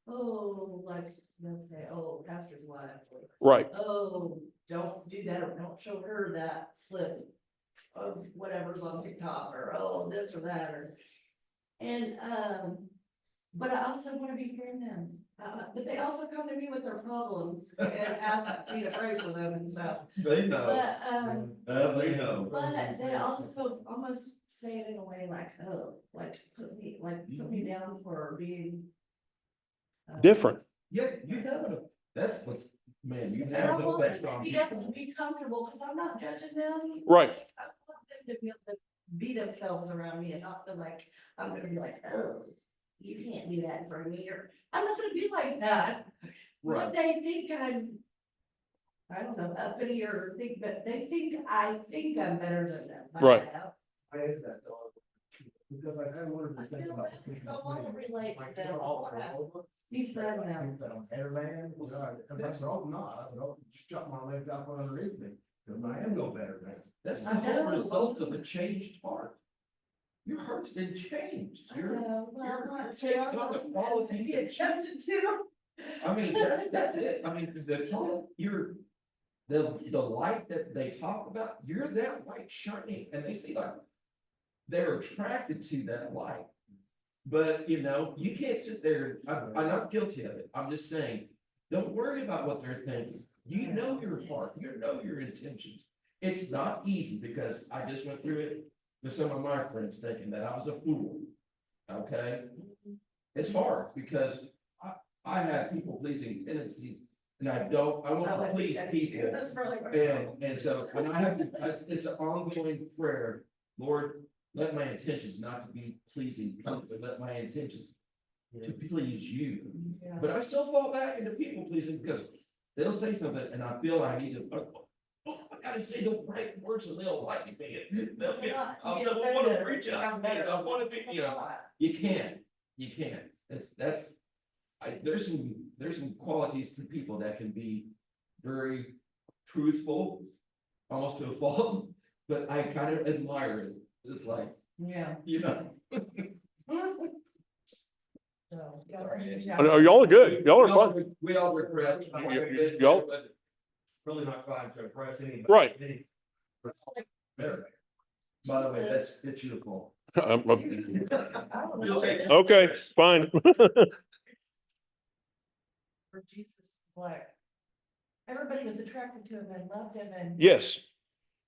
S4: Like they'll say, "Oh, pastor's wife," or,
S1: Right.
S4: "Oh, don't do that, or don't show her that clip of whatever's on TikTok," or "Oh, this or that," and but I also want to befriend them. But they also come to me with their problems and ask me to pray for them and stuff.
S2: They know,
S4: But,
S2: they know.
S4: but they also almost say it in a way like, oh, like put me down for being.
S1: Different.
S2: Yeah, you have it, that's what's, man, you
S4: And I
S2: have an
S4: want
S2: effect
S4: them
S2: on
S4: to be able
S2: people.
S4: to be comfortable, because I'm not judging them.
S1: Right.
S4: I want them to be able to be themselves around me and not feel like, I'm gonna be like, oh, you can't do that for me, or I'm not gonna be like that.
S2: Right.
S4: But they think I don't know, uppity or think that they think I'm better than them. I
S1: Right.
S4: have.
S3: Why is that, dog? Because I kind of wanted
S4: I
S3: to think
S4: feel
S3: about.
S4: that, so I wanna relate to
S3: Like,
S4: them. I wanna befriend them.
S3: That I'm better man, and I said, oh, no, I said, oh, just chuck my legs out from underneath me, because I am no better man.
S2: That's the
S4: I
S2: whole
S4: know.
S2: result of a changed heart. Your heart's been changed.
S4: I know, well,
S2: you're
S4: I'm not
S2: changed
S4: sure
S2: on the
S4: I'm
S2: qualities
S4: be
S2: of-
S4: accepted to.
S2: I mean, that's it. I mean, you're, the light that they talk about, you're that light shining, and they see like, they're attracted to that light. But, you know, you can't sit there, I'm not guilty of it. I'm just saying, don't worry about what they're thinking. You know your heart, you know your intentions. It's not easy, because I just went through it with some of my friends thinking that I was a fool. Okay? It's hard, because I have people pleasing tendencies, and I want to please people.
S4: That's really.
S2: And so when I have, it's an ongoing prayer, Lord, let my intentions not to be pleasing people, but let my intentions to please you.
S4: Yeah.
S2: But I still fall back into people pleasing, because they'll say something and I feel I need to, I gotta say the right words and they'll like me. They'll get, I don't want to reach out to me, I want to be, you know, you can't. That's, there's some qualities to people that can be very truthful, almost to a fault, but I kind of admire it. It's like,
S4: Yeah.
S2: you know.
S4: So, y'all are good
S1: Oh,
S4: job.
S1: y'all are good. Y'all are fun.
S2: We all regress.
S1: Y'all-
S3: Really not trying to impress anybody.
S1: Right.
S3: Better.
S2: By the way, that's, it's your fault.
S4: You'll take-
S1: Okay, fine.
S4: For Jesus is like, everybody was attracted to him and loved him and.
S1: Yes.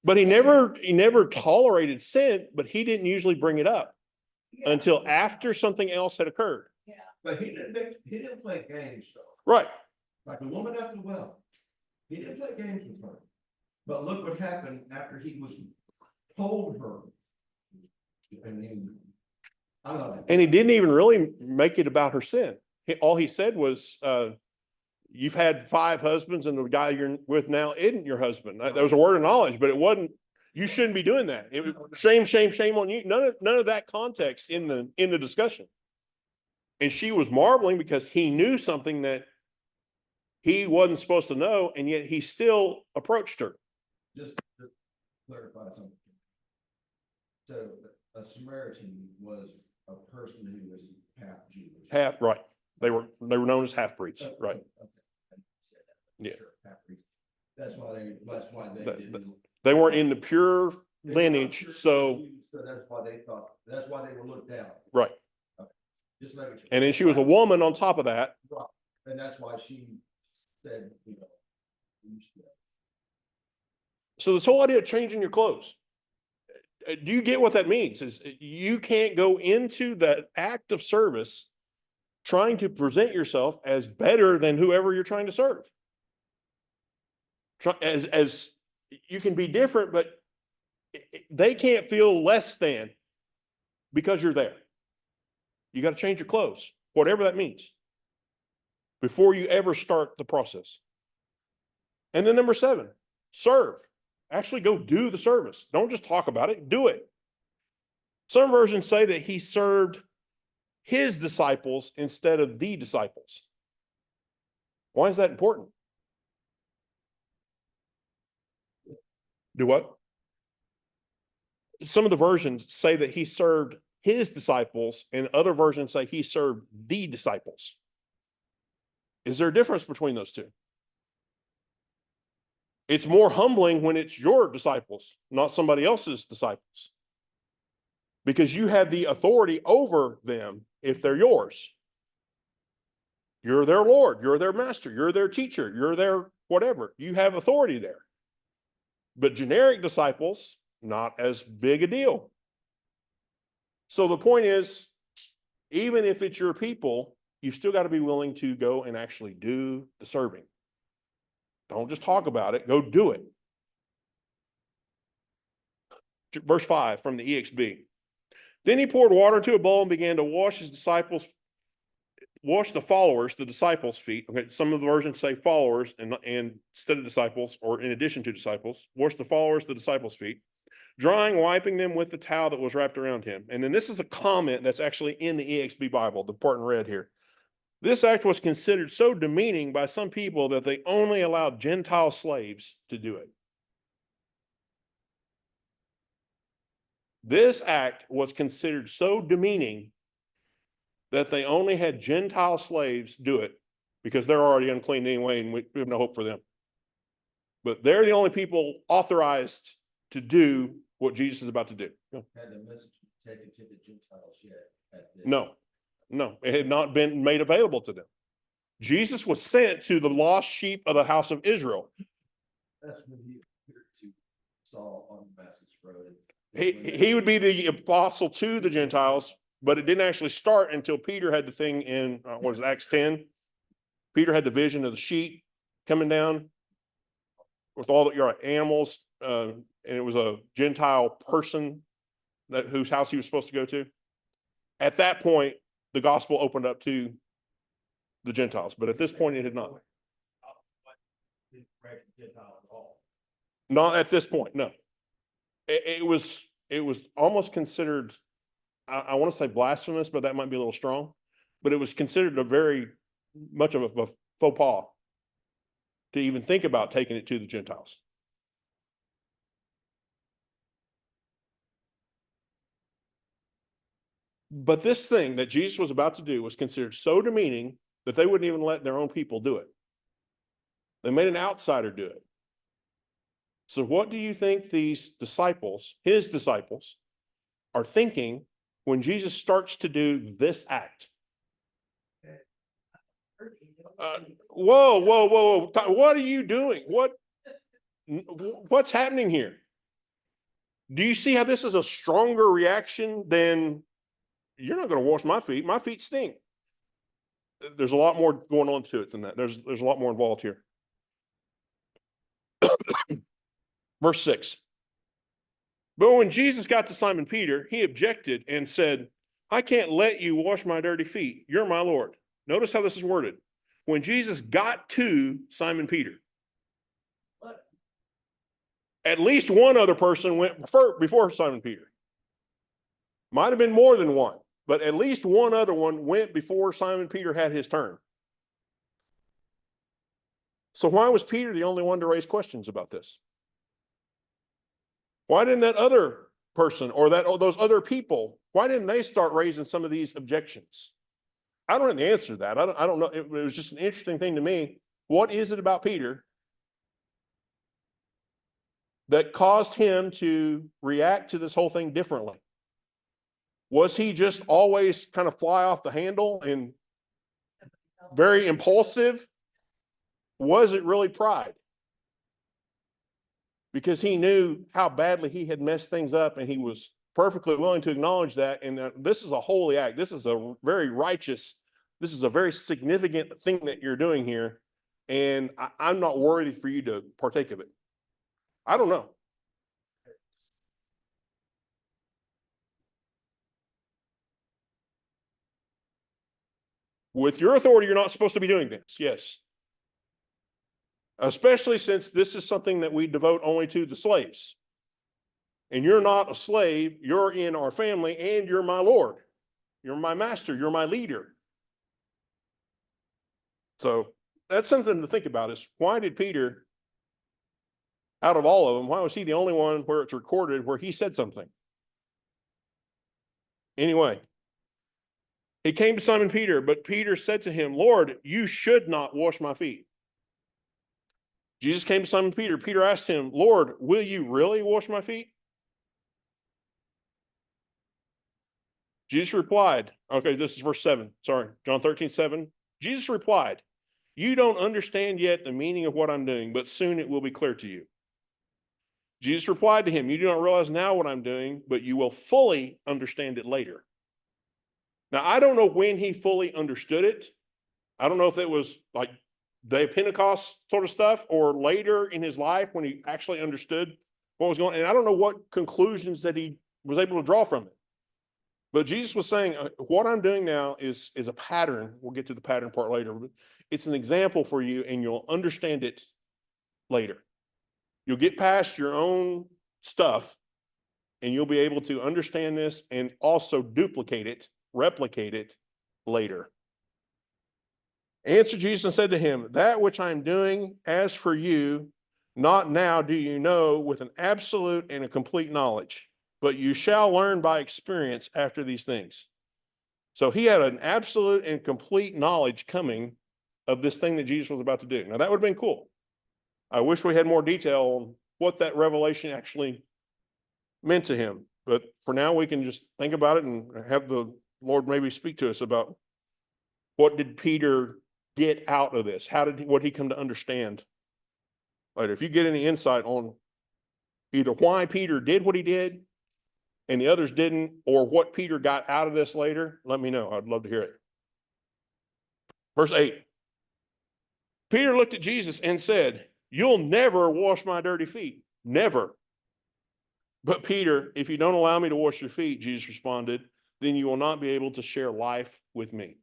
S1: But he never tolerated sin, but he didn't usually bring it up
S4: Yeah.
S1: until after something else had occurred.
S2: But he didn't play games though,
S1: Right.
S2: like the woman at the well. He didn't play games with her. But look what happened after he was told her. I mean, I love it.
S1: And he didn't even really make it about her sin. All he said was, you've had 5 husbands and the guy you're with now isn't your husband. That was a word of knowledge, but it wasn't, you shouldn't be doing that. It was shame, shame, shame on you. None of that context in the discussion. And she was marveling because he knew something that he wasn't supposed to know, and yet he still approached her.
S2: Just clarify something. So a Samaritan was a person who was half Jewish.
S1: Half, right. They were known as half-breeds,
S2: Okay,
S1: right.
S2: okay.
S1: Yeah.
S2: Sure, half-breed. That's why they
S1: That-
S2: didn't.
S1: They weren't in the pure
S2: They were not
S1: lineage,
S2: pure
S1: so,
S2: Jews, so that's why they were looked down.
S1: right.
S2: Just making sure.
S1: And then she was a woman on top of that.
S2: Right, and that's why she said, you know. you should-
S1: So this whole idea of changing your clothes. Do you get what that means? Is you can't go into that act of service trying to present yourself as better than whoever you're trying to serve. As you can be different, but they can't feel less than because you're there. You got to change your clothes, whatever that means, before you ever start the process. And then number 7, serve. Actually go do the service. Don't just talk about it, do it. Some versions say that he served his disciples instead of the disciples. Why is that important? Do what? Some of the versions say that he served his disciples, and other versions say he served the disciples. Is there a difference between those two? It's more humbling when it's your disciples, not somebody else's disciples. Because you have the authority over them if they're yours. You're their Lord, you're their master, you're their teacher, you're their whatever. You have authority there. But generic disciples, not as big a deal. So the point is, even if it's your people, you still got to be willing to go and actually do the serving. Don't just talk about it, go do it. Verse 5 from the EXB. Then he poured water into a bowl and began to wash the followers, the disciples' feet. Okay, some of the versions say followers and instead of disciples, or in addition to disciples. Wash the followers, the disciples' feet, drying, wiping them with the towel that was wrapped around him. And then this is a comment that's actually in the EXB Bible, the part in red here. This act was considered so demeaning by some people that they only allowed Gentile slaves to do it. This act was considered so demeaning that they only had Gentile slaves do it because they're already unclean anyway and we have no hope for them. But they're the only people authorized to do what Jesus is about to do.
S2: Had the message taken to the Gentiles yet?
S1: No, it had not been made available to them. Jesus was sent to the lost sheep of the house of Israel.
S2: That's when he appeared to Saul on Damascus Road.
S1: He would be the apostle to the Gentiles, but it didn't actually start until Peter had the thing in, what is it, Acts 10? Peter had the vision of the sheep coming down with all the animals, and it was a Gentile person whose house he was supposed to go to. At that point, the gospel opened up to the Gentiles, but at this point it had not. Not at this point, no. It was almost considered, I want to say blasphemous, but that might be a little strong. But it was considered a very much of a faux pas to even think about taking it to the Gentiles. But this thing that Jesus was about to do was considered so demeaning that they wouldn't even let their own people do it. They made an outsider do it. So what do you think these disciples, his disciples, are thinking when Jesus starts to do this act? Whoa. What are you doing? What's happening here? Do you see how this is a stronger reaction than, you're not going to wash my feet stink? There's a lot more going on to it than that. There's a lot more involved here. Verse 6. But when Jesus got to Simon Peter, he objected and said, I can't let you wash my dirty feet. You're my Lord. Notice how this is worded. When Jesus got to Simon Peter, at least one other person went before Simon Peter. Might have been more than one, but at least one other one went before Simon Peter had his turn. So why was Peter the only one to raise questions about this? Why didn't that other person or those other people, why didn't they start raising some of these objections? I don't have the answer to that. I don't know. It was just an interesting thing to me. What is it about Peter that caused him to react to this whole thing differently? Was he just always kind of fly off the handle and very impulsive? Was it really pride? Because he knew how badly he had messed things up and he was perfectly willing to acknowledge that. And this is a holy act. This is a very righteous, this is a very significant thing that you're doing here. And I'm not worthy for you to partake of it. I don't know. With your authority, you're not supposed to be doing this. Yes. Especially since this is something that we devote only to the slaves. And you're not a slave, you're in our family, and you're my Lord. You're my master, you're my leader. So that's something to think about, is why did Peter, out of all of them, why was he the only one where it's recorded where he said something? Anyway, he came to Simon Peter, but Peter said to him, Lord, you should not wash my feet. Jesus came to Simon Peter. Peter asked him, Lord, will you really wash my feet? Jesus replied, okay, this is verse 7. Sorry, John 13:7. Jesus replied, "You don't understand yet the meaning of what I'm doing, but soon it will be clear to you." Jesus replied to him, "You do not realize now what I'm doing, but you will fully understand it later." Now, I don't know when he fully understood it. I don't know if it was like the Pentecost sort of stuff or later in his life when he actually understood what was going on. And I don't know what conclusions that he was able to draw from it. But Jesus was saying, what I'm doing now is a pattern. We'll get to the pattern part later. But it's an example for you, and you'll understand it later. You'll get past your own stuff, and you'll be able to understand this and also duplicate it, replicate it later. Answered Jesus and said to him, "That which I am doing, as for you, not now do you know with an absolute and a complete knowledge, but you shall learn by experience after these things." So he had an absolute and complete knowledge coming of this thing that Jesus was about to do. Now that would have been cool. I wish we had more detail on what that revelation actually meant to him. But for now, we can just think about it and have the Lord maybe speak to us about what did Peter get out of this? What did he come to understand later? If you get any insight on either why Peter did what he did and the others didn't, or what Peter got out of this later, let me know. I'd love to hear it. Verse 8. Peter looked at Jesus and said, "You'll never wash my dirty feet." Never. "But Peter, if you don't allow me to wash your feet," Jesus responded, "then you will not be able to share life with me."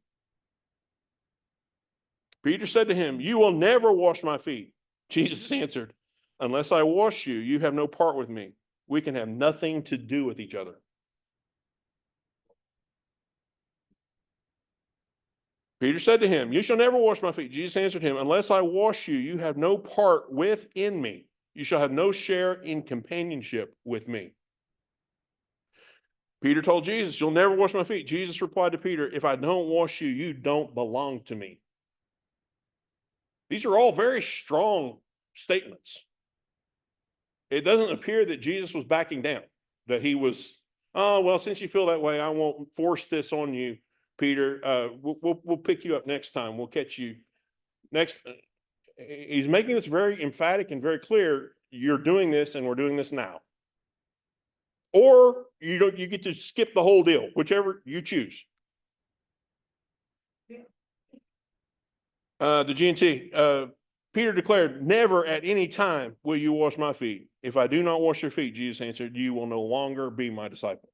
S1: Peter said to him, "You will never wash my feet." Jesus answered, "Unless I wash you, you have no part with me. We can have nothing to do with each other." Peter said to him, "You shall never wash my feet." Jesus answered him, "Unless I wash you, you have no part within me. You shall have no share in companionship with me." Peter told Jesus, "You'll never wash my feet." Jesus replied to Peter, "If I don't wash you, you don't belong to me." These are all very strong statements. It doesn't appear that Jesus was backing down, that he was, "Oh, well, since you feel that way, I won't force this on you, Peter. We'll pick you up next time. We'll catch you next." He's making this very emphatic and very clear. You're doing this, and we're doing this now. Or you get to skip the whole deal, whichever you choose. The G&T, Peter declared, "Never at any time will you wash my feet. If I do not wash your feet," Jesus answered, "you will no longer be my disciple."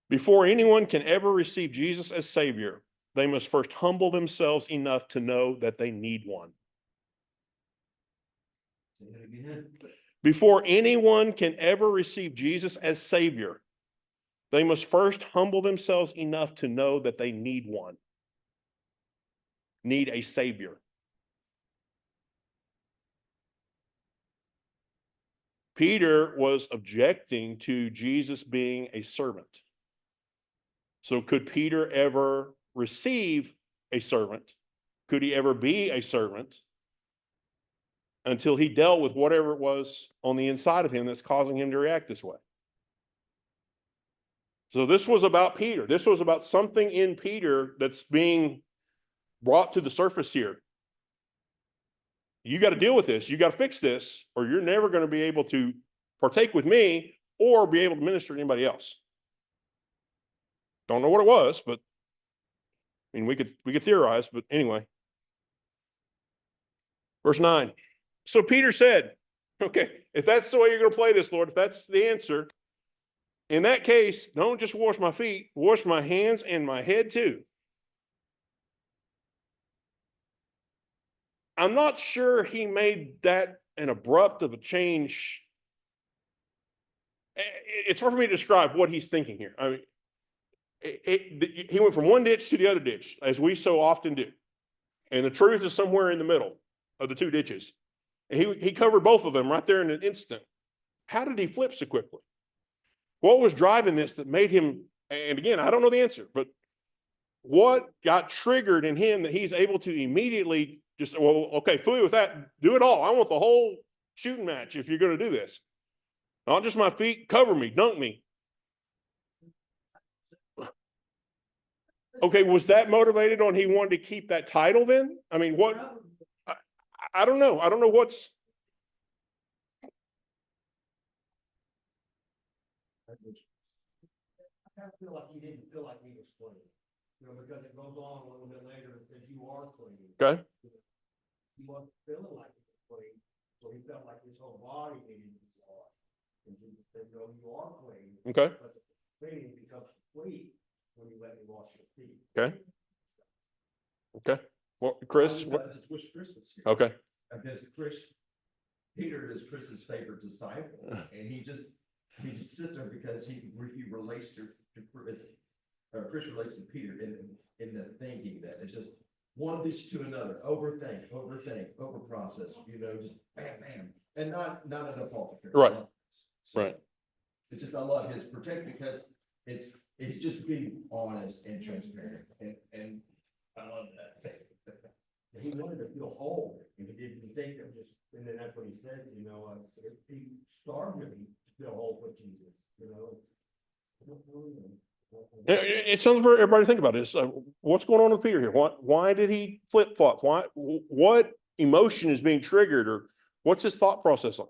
S1: Before anyone can ever receive Jesus as Savior, they must first humble themselves enough to know that they need one.
S2: Say it again.
S1: Before anyone can ever receive Jesus as Savior, they must first humble themselves enough to know that they need one. Need a Savior. Peter was objecting to Jesus being a servant. So could Peter ever receive a servant? Could he ever be a servant until he dealt with whatever it was on the inside of him that's causing him to react this way? So this was about Peter. This was about something in Peter that's being brought to the surface here. You got to deal with this. You got to fix this, or you're never going to be able to partake with me or be able to minister to anybody else. Don't know what it was, but I mean, we could theorize, but anyway. Verse 9. So Peter said, "Okay, if that's the way you're going to play this, Lord, if that's the answer, in that case, don't just wash my feet, wash my hands and my head too." I'm not sure he made that an abrupt of a change. It's hard for me to describe what he's thinking here. I mean, he went from one ditch to the other ditch, as we so often do. And the truth is somewhere in the middle of the two ditches. And he covered both of them right there in an instant. How did he flip so quickly? What was driving this that made him, and again, I don't know the answer, but what got triggered in him that he's able to immediately just, well, okay, fool with that, do it all. I want the whole shooting match if you're going to do this. Not just my feet, cover me, dunk me. Okay, was that motivated on he wanted to keep that title then? I mean, what,
S4: Probably.
S1: I don't know. I don't know what's,
S3: I kind of feel like he didn't feel like he was clean, you know, because it goes on a little bit later and says you are clean.
S1: okay,
S3: He wasn't feeling like he was clean, so he felt like his whole body needed to be washed. And Jesus said, no, you are clean.
S1: okay,
S3: But the cleaning becomes complete when you let me wash your feet.
S1: okay, okay. Well, Chris,
S2: I just wish Chris was here.
S1: okay,
S2: Because Peter is Chris's favorite disciple, and he just sister because he relates to Chris, Chris relates to Peter in the thinking that it's just one ditch to another, overthink, over process, you know, just bam, bam, and not at a fault.
S1: Right. Right.
S2: It's just, I love his protect because it's just being honest and transparent, and I love that.
S3: He wanted to feel whole, and he didn't think of just, and then that's what he said, you know, he starved me to feel whole with Jesus, you know.
S1: It's something for everybody to think about is, what's going on with Peter here? Why did he flip flop? What emotion is being triggered, or what's his thought process like?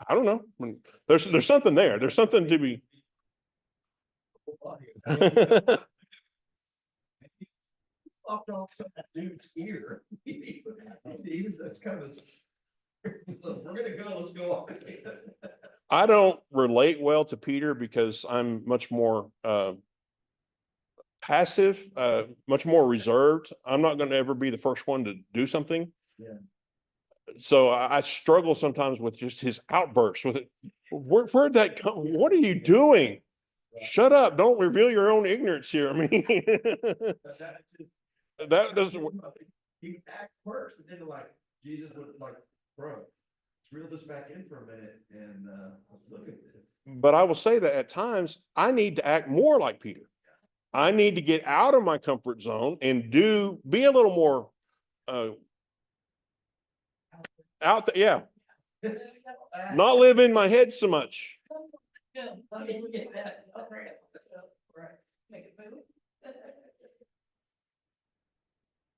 S1: I don't know. I mean, there's something there. There's something to be.
S2: Locked off some dude's ear. He was, that's kind of, look, we're gonna go, let's go on.
S1: I don't relate well to Peter because I'm much more passive, much more reserved. I'm not going to ever be the first one to do something.
S2: Yeah.
S1: So I struggle sometimes with just his outbursts with it. Where'd that come? What are you doing? Shut up. Don't reveal your own ignorance here. I mean, that doesn't.
S2: He acts first, and then like, Jesus would like, bro, let's reel this back in for a minute, and let's look at this.
S1: But I will say that at times I need to act more like Peter. I need to get out of my comfort zone and be a little more out there. Yeah. Not live in my head so much.
S4: Yeah, I mean, get that. Right. Make it move.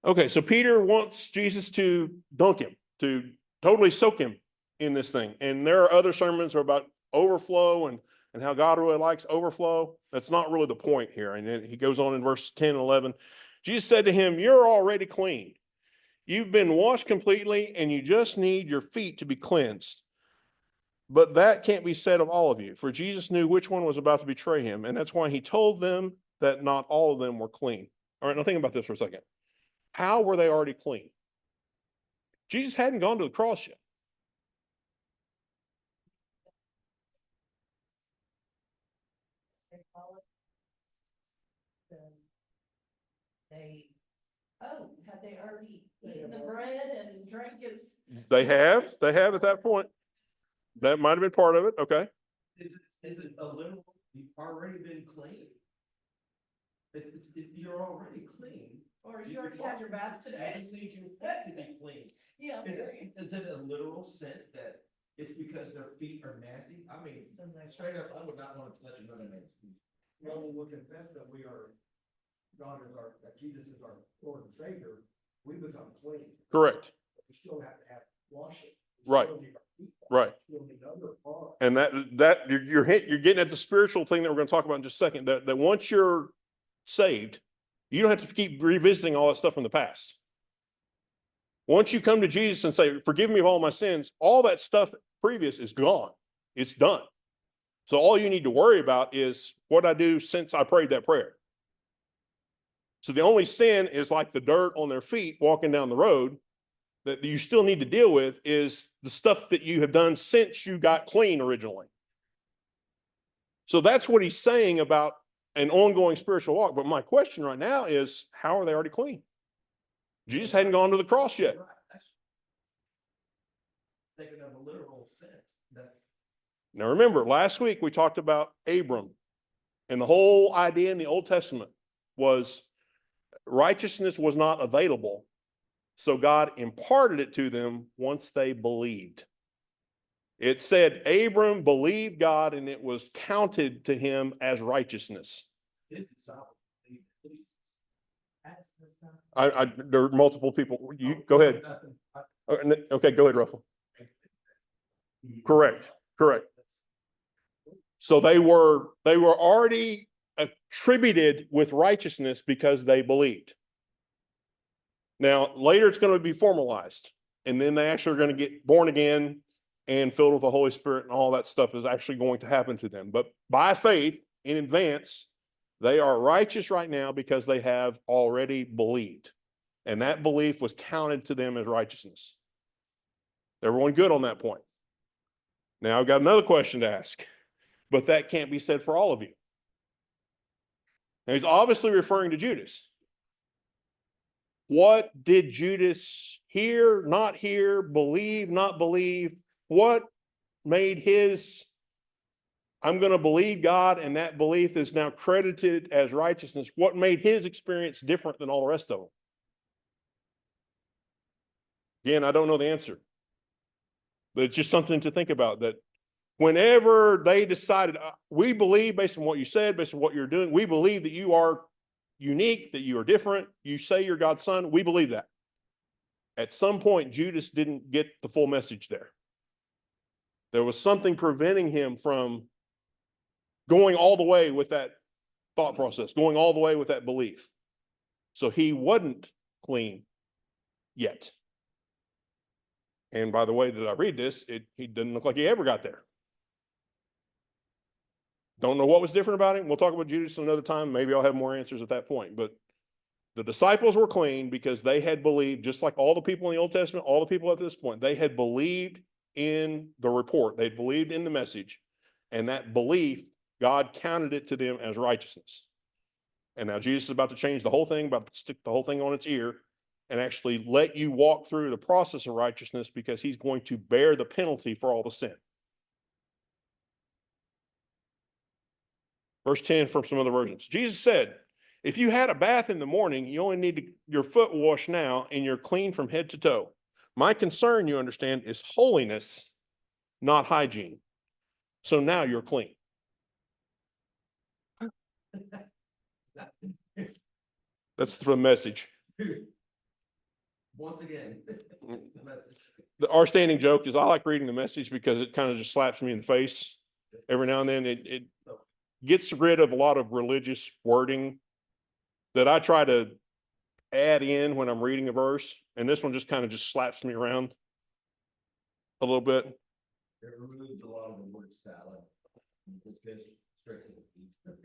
S1: Okay, so Peter wants Jesus to dunk him, to totally soak him in this thing. And there are other sermons about overflow and how God really likes overflow. That's not really the point here. And then he goes on in verse 10 and 11. Jesus said to him, "You're already clean. You've been washed completely, and you just need your feet to be cleansed. But that can't be said of all of you, for Jesus knew which one was about to betray him, and that's why he told them that not all of them were clean." All right, now think about this for a second. How were they already clean? Jesus hadn't gone to the cross yet.
S4: Had they already eaten the bread and drank his?
S1: They have at that point. That might have been part of it. Okay.
S2: Is it a little, you've already been clean? You're already clean.
S4: Or you already had your bath
S2: You
S4: today?
S2: just need your feet to be clean.
S4: Yeah.
S2: Is it a literal sense that it's because their feet are nasty? I mean, straight up, I would not want to touch another man's feet.
S3: Well, when we confess that we are, that Jesus is our Lord and Savior, we become clean.
S1: Correct.
S3: We still have to have washing.
S1: Right. Right. And that you're getting at the spiritual thing that we're going to talk about in just a second, that once you're saved, you don't have to keep revisiting all that stuff from the past. Once you come to Jesus and say, "Forgive me of all my sins," all that stuff previous is gone. It's done. So all you need to worry about is what I do since I prayed that prayer. So the only sin is like the dirt on their feet walking down the road that you still need to deal with is the stuff that you have done since you got clean originally. So that's what he's saying about an ongoing spiritual walk. But my question right now is, how are they already clean? Jesus hadn't gone to the cross yet.
S2: Thinking of a literal sense.
S1: Now remember, last week we talked about Abram, and the whole idea in the Old Testament was righteousness was not available. So God imparted it to them once they believed. It said Abram believed God and it was counted to him as righteousness.
S2: His disciples believed
S1: There are multiple people. You, go ahead. Okay, go ahead, Russell. Correct. So they were already attributed with righteousness because they believed. Now, later it's going to be formalized, and then they actually are going to get born again and filled with the Holy Spirit, and all that stuff is actually going to happen to them. But by faith, in advance, they are righteous right now because they have already believed. And that belief was counted to them as righteousness. Everyone good on that point? Now, I've got another question to ask, but that can't be said for all of you. Now, he's obviously referring to Judas. What did Judas hear, not hear, believe, not believe? What made his, I'm going to believe God, and that belief is now credited as righteousness? What made his experience different than all the rest of them? Again, I don't know the answer. But it's just something to think about, that whenever they decided, we believe based on what you said, based on what you're doing, we believe that you are unique, that you are different. You say you're God's son. We believe that. At some point, Judas didn't get the full message there. There was something preventing him from going all the way with that thought process, going all the way with that belief. So he wasn't clean yet. And by the way that I read this, he didn't look like he ever got there. Don't know what was different about him. We'll talk about Judas another time. Maybe I'll have more answers at that point. But the disciples were clean because they had believed, just like all the people in the Old Testament, all the people at this point, they had believed in the report. They believed in the message. And that belief, God counted it to them as righteousness. And now Jesus is about to change the whole thing, about to stick the whole thing on its ear, and actually let you walk through the process of righteousness, because he's going to bear the penalty for all the sin. Verse 10 from some other versions. Jesus said, if you had a bath in the morning, you only need your foot washed now, and you're clean from head to toe. My concern, you understand, is holiness, not hygiene. So now you're clean. That's the message.
S2: Once again, the message.
S1: Our standing joke is I like reading the message because it kind of just slaps me in the face every now and then. It gets rid of a lot of religious wording that I try to add in when I'm reading a verse, and this one just kind of just slaps me around a little bit.
S2: It removes a lot of the word salad. It's good straight to the feet.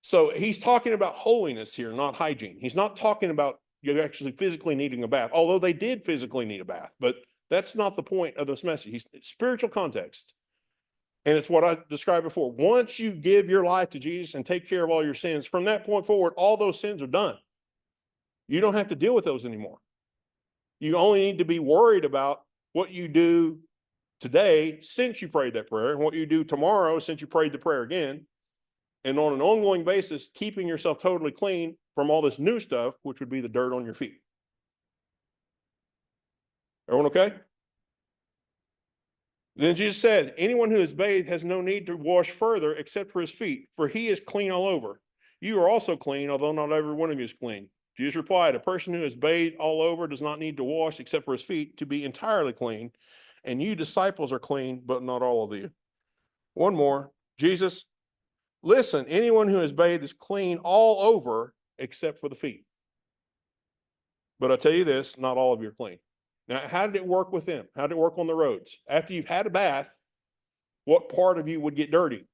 S1: So he's talking about holiness here, not hygiene. He's not talking about you actually physically needing a bath, although they did physically need a bath, but that's not the point of this message. It's spiritual context. And it's what I described before. Once you give your life to Jesus and take care of all your sins, from that point forward, all those sins are done. You don't have to deal with those anymore. You only need to be worried about what you do today since you prayed that prayer, and what you do tomorrow since you prayed the prayer again. And on an ongoing basis, keeping yourself totally clean from all this new stuff, which would be the dirt on your feet. Everyone okay? Then Jesus said, anyone who is bathed has no need to wash further except for his feet, for he is clean all over. You are also clean, although not every one of you is clean. Jesus replied, a person who is bathed all over does not need to wash except for his feet to be entirely clean. And you disciples are clean, but not all of you. One more. Jesus, listen, anyone who is bathed is clean all over except for the feet. But I tell you this, not all of you are clean. Now, how did it work with them? How did it work on the roads? After you've had a bath, what part of you would get dirty?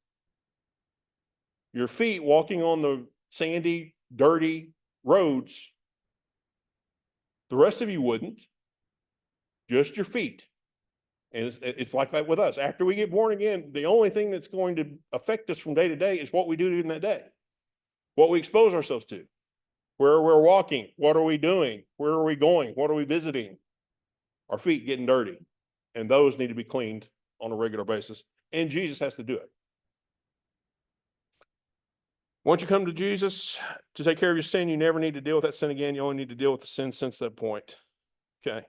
S1: Your feet walking on the sandy, dirty roads. The rest of you wouldn't. Just your feet. And it's like that with us. After we get born again, the only thing that's going to affect us from day to day is what we do in that day. What we expose ourselves to. Where we're walking. What are we doing? Where are we going? What are we visiting? Our feet getting dirty. And those need to be cleaned on a regular basis. And Jesus has to do it. Once you come to Jesus to take care of your sin, you never need to deal with that sin again. You only need to deal with the sin since that point. Okay.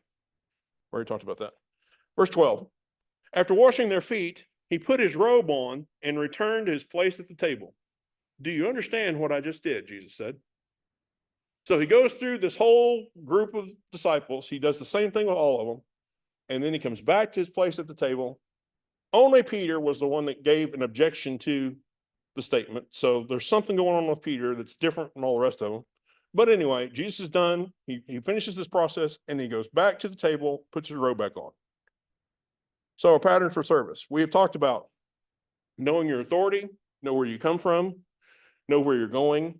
S1: We already talked about that. Verse 12. After washing their feet, he put his robe on and returned to his place at the table. Do you understand what I just did? Jesus said. So he goes through this whole group of disciples. He does the same thing with all of them. And then he comes back to his place at the table. Only Peter was the one that gave an objection to the statement. So there's something going on with Peter that's different from all the rest of them. But anyway, Jesus is done. He finishes this process and he goes back to the table, puts his robe back on. So a pattern for service. We have talked about knowing your authority, know where you come from, know where you're going,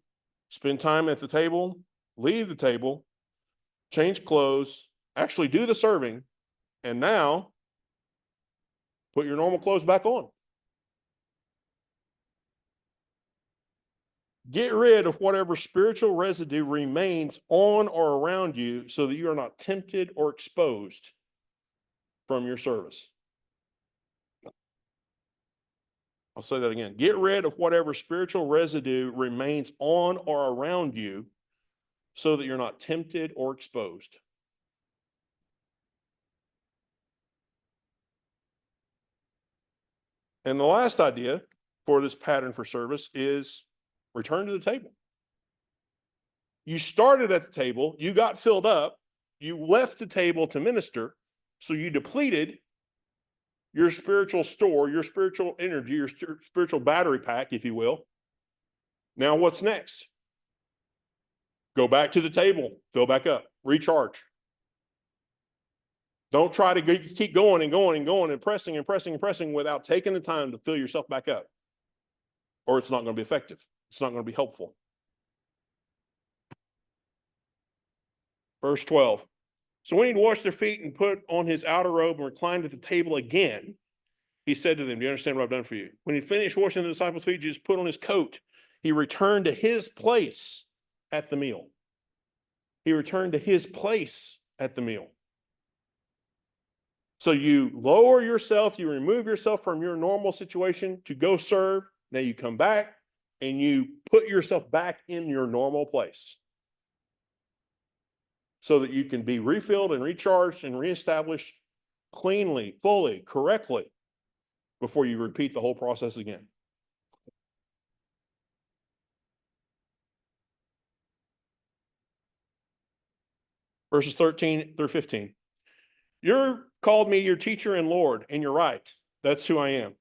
S1: spend time at the table, leave the table, change clothes, actually do the serving, and now put your normal clothes back on. Get rid of whatever spiritual residue remains on or around you so that you are not tempted or exposed from your service. I'll say that again. Get rid of whatever spiritual residue remains on or around you so that you're not tempted or exposed. And the last idea for this pattern for service is return to the table. You started at the table, you got filled up, you left the table to minister, so you depleted your spiritual store, your spiritual energy, your spiritual battery pack, if you will. Now what's next? Go back to the table, fill back up, recharge. Don't try to keep going and going and going and pressing and pressing and pressing without taking the time to fill yourself back up. Or it's not going to be effective. It's not going to be helpful. Verse 12. So when he'd washed their feet and put on his outer robe and reclined at the table again, he said to them, do you understand what I've done for you? When he finished washing the disciples' feet, Jesus put on his coat. He returned to his place at the meal. He returned to his place at the meal. So you lower yourself, you remove yourself from your normal situation to go serve. Now you come back and you put yourself back in your normal place so that you can be refilled and recharged and reestablished cleanly, fully, correctly before you repeat the whole process again. Verses 13 through 15. You're called me your teacher and Lord, and you're right. That's who I am.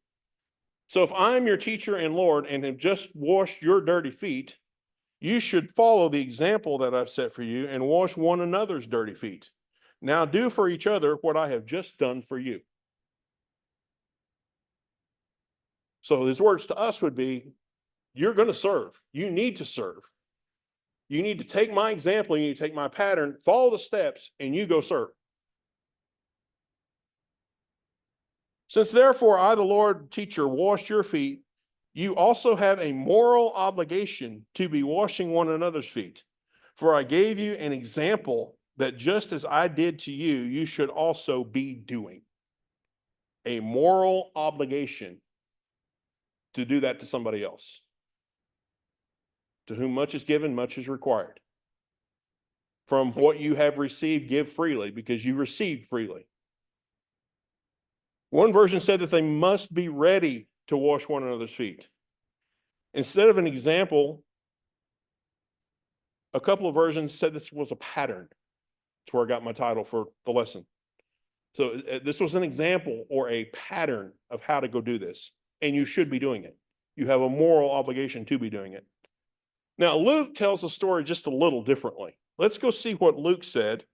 S1: So if I'm your teacher and Lord and have just washed your dirty feet, you should follow the example that I've set for you and wash one another's dirty feet. Now do for each other what I have just done for you. So his words to us would be, you're going to serve. You need to serve. You need to take my example. You need to take my pattern, follow the steps, and you go serve. Since therefore I, the Lord teacher, washed your feet, you also have a moral obligation to be washing one another's feet. For I gave you an example that just as I did to you, you should also be doing. A moral obligation to do that to somebody else. To whom much is given, much is required. From what you have received, give freely, because you received freely. One version said that they must be ready to wash one another's feet. Instead of an example, a couple of versions said this was a pattern. That's where I got my title for the lesson. So this was an example or a pattern of how to go do this. And you should be doing it. You have a moral obligation to be doing it. Now, Luke tells the story just a little differently. Let's go see what Luke said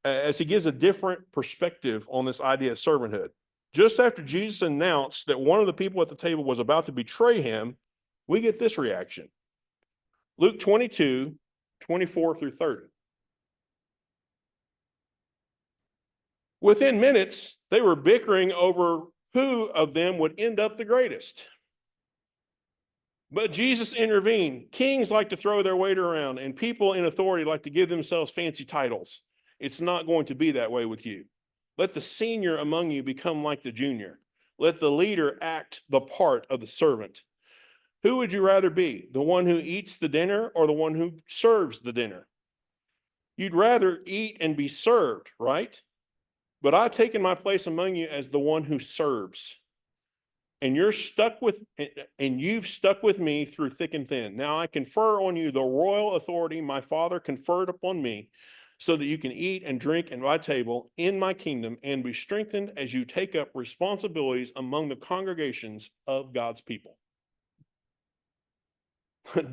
S1: as he gives a different perspective on this idea of servanthood. Just after Jesus announced that one of the people at the table was about to betray him, we get this reaction. Luke 22, 24 through 30. Within minutes, they were bickering over who of them would end up the greatest. But Jesus intervened. Kings like to throw their weight around, and people in authority like to give themselves fancy titles. It's not going to be that way with you. Let the senior among you become like the junior. Let the leader act the part of the servant. Who would you rather be, the one who eats the dinner or the one who serves the dinner? You'd rather eat and be served, right? But I've taken my place among you as the one who serves. and you're stuck with, and you've stuck with me through thick and thin. Now I confer on you the royal authority my Father conferred upon me, so that you can eat and drink at my table in my kingdom and be strengthened as you take up responsibilities among the congregations of God's people.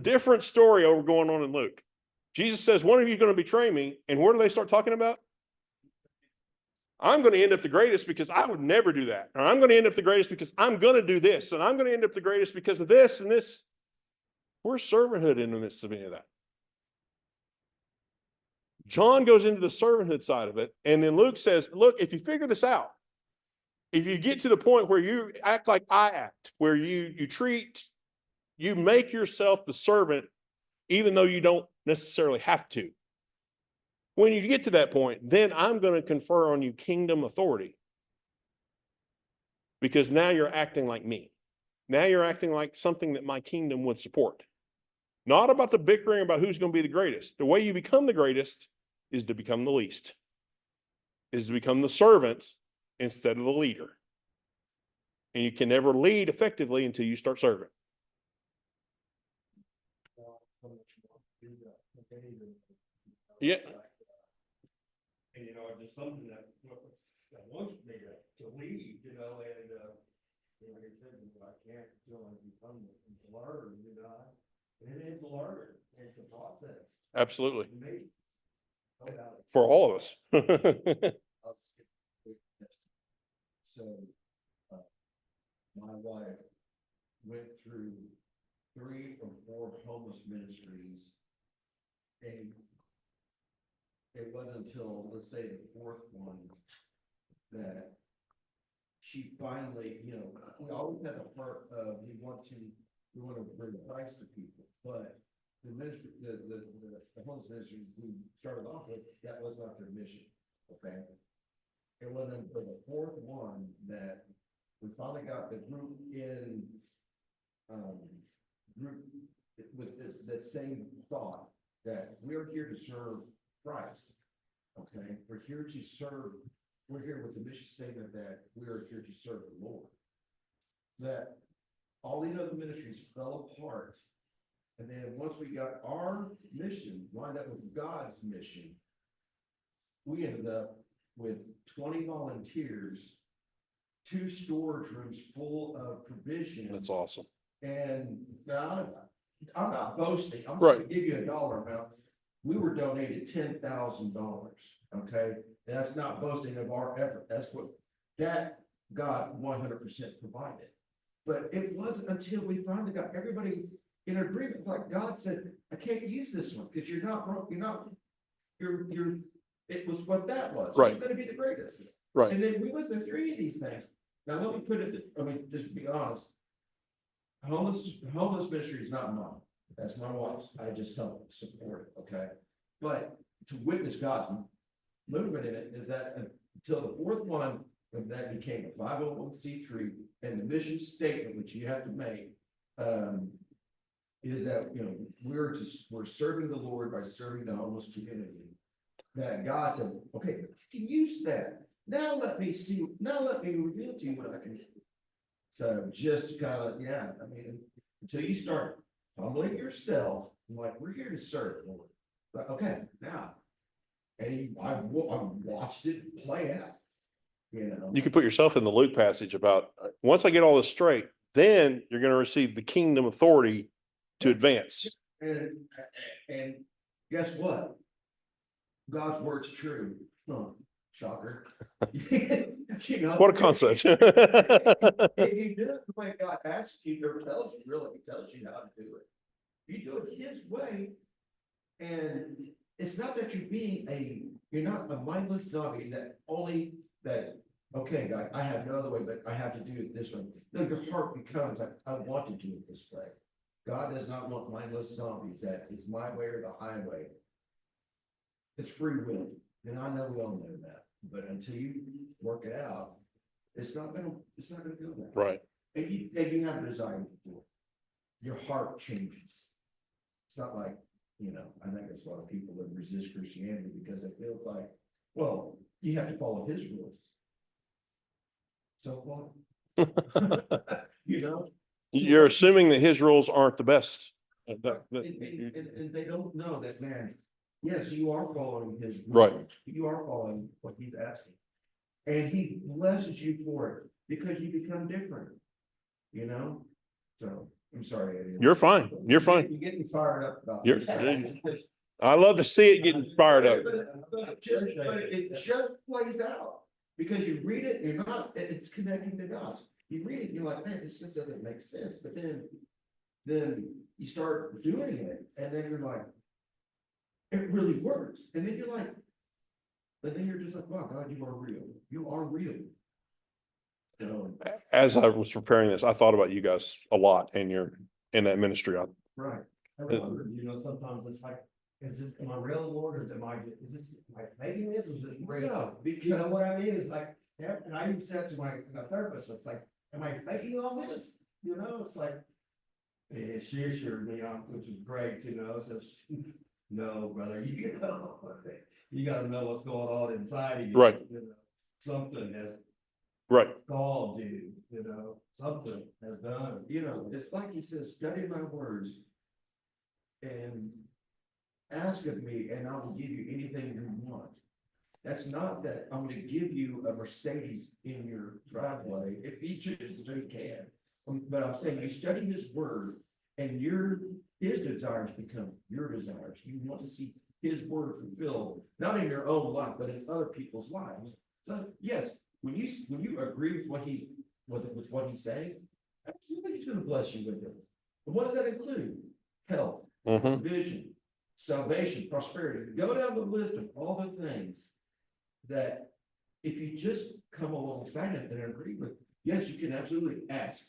S1: Different story over going on in Luke. Jesus says, one of you is going to betray me. And where do they start talking about? I'm going to end up the greatest because I would never do that. Or I'm going to end up the greatest because I'm going to do this. And I'm going to end up the greatest because of this and this. Where's servanthood in the midst of any of that? John goes into the servanthood side of it. And then Luke says, look, if you figure this out, if you get to the point where you act like I act, where you make yourself the servant, even though you don't necessarily have to. When you get to that point, then I'm going to confer on you kingdom authority. Because now you're acting like me. Now you're acting like something that my kingdom would support. Not about the bickering about who's going to be the greatest. The way you become the greatest is to become the least. Is to become the servant instead of the leader. And you can never lead effectively until you start serving. Yeah.
S3: And just something that wants me to lead, and like I said, I can't feel like become learn, and it's learn, it's a process.
S1: Absolutely.
S3: Me. No doubt.
S1: For all of us.
S2: So, my wife went through 3 or 4 homeless ministries. And it wasn't until, let's say, the 4th one that she finally, we always had a part of, we want to bring Christ to people, but the ministry, the homeless ministry we started off with, that was not their mission, okay? It wasn't until the 4th one that we finally got the group in, group with that same thought that we're here to serve Christ, okay? We're here to serve, we're here with the mission statement that we're here to serve the Lord. That all the other ministries fell apart. And then once we got our mission lined up with God's mission, we ended up with 20 volunteers, 2 storage rooms full of provision.
S1: That's awesome.
S2: And now I'm not boasting. I'm just
S1: Right.
S2: gonna give you a dollar amount. We were donated $10,000. Okay, and that's not boasting of our effort. That's what that God 100% provided. But it wasn't until we finally got everybody in agreement. Like God said, I can't use this one because you're not broke. You're. It was what that was.
S1: Right.
S2: It's going to be the greatest.
S1: Right.
S2: And then we went through 3 of these things. Now let me put it. I mean, just to be honest. Homeless ministry is not mine. That's my wife's. I just help support it, okay? But to witness God's movement in it is that until the 4th one, when that became a 501c3, and the mission statement, which you have to make, is that, we're serving the Lord by serving the homeless community. That God said, okay, you can use that. Now let me reveal to you what I can do. So just kind of, until you start humbling yourself, like, we're here to serve the Lord. But okay, now, and I've watched it play out,
S1: You can put yourself in the Luke passage about, once I get all this straight, then you're going to receive the kingdom authority to advance.
S2: And guess what? God's word's true. Oh, shocker.
S1: What a concept.
S2: If you do it the way God asks you or tells you, really, he tells you how to do it. You do it his way, and it's not that you're not a mindless zombie okay, God, I have no other way, but I have to do it this way. No, your heart becomes like, I want to do it this way. God does not want mindless zombies, that it's my way or the highway. It's free will, and I know we all know that, but until you work it out, it's not gonna go that way.
S1: Right.
S2: And you have a desire to do it. Your heart changes. It's not like, I think there's a lot of people that resist Christianity because it feels like, well, you have to follow his rules. So what? You know?
S1: You're assuming that his rules aren't the best.
S2: And they don't know that, man, yes, you are following his.
S1: Right.
S2: rules. You are following what he's asking. And he blesses you for it because you become different, you know? So, I'm sorry, Eddie.
S1: You're fine. You're fine.
S2: You're getting fired up about
S1: You're-
S2: this.
S1: I love to see it getting fired up.
S2: But it just plays out, because you read it, you're not, it's connecting the dots. You read it, you're like, man, this just doesn't make sense, but then you start doing it, and then you're like, it really works, and then you're like, but then you're just like, wow, God, you are real, you are real. So,
S1: As I was preparing this, I thought about you guys a lot and you're in that ministry.
S2: right,
S3: I wonder, you know, sometimes it's like, is this, am I real, Lord, or is this, am I faking this, or is this real?
S2: no,
S3: You know
S2: because,
S3: what I mean? It's like, yeah, and I even said to my therapist, it's like, am I faking all this? You know, it's like, yeah, she assured me, which is great, you know, says, no, brother, you know, you gotta know what's going on inside of you.
S1: Right.
S3: You know, something has
S1: Right.
S3: called you, you know, something has done.
S2: you know, it's like he says, study my words and ask of me, and I will give you anything you want. That's not that I'm gonna give you a Mercedes in your driveway, if he chooses to, he can. But I'm saying, you study his word, and his desires become your desires. You want to see his word fulfilled, not in your own life, but in other people's lives. So, yes, when you agree with with what he's saying, absolutely he's gonna bless you with it. But what does that include? Health,
S1: Mhm.
S2: vision, salvation, prosperity. Go down the list of all the things that if you just come alongside it and agree with, yes, you can absolutely ask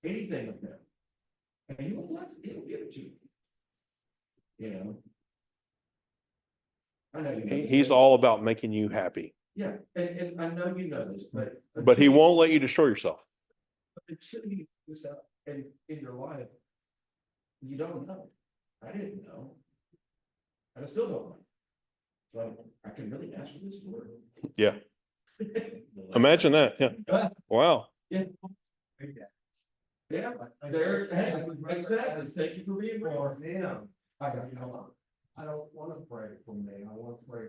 S2: anything of him. And he will bless, he'll give it to you. You know? I know you know this,
S1: He's
S2: but-
S1: all about making you happy,
S2: Yeah, and I know you know this, but.
S1: but he won't let you destroy yourself.
S2: Until you do this out in your life, you don't know. I didn't know. And I still don't know. So I can really ask for this word.
S1: Yeah. Imagine that. Yeah. Wow.
S2: Yeah,
S3: I-
S2: there, hey,
S3: I would rather
S2: exactly,
S3: ask
S2: thank you for being real.
S3: For him, I don't, you know, I don't wanna pray for me, I wanna pray.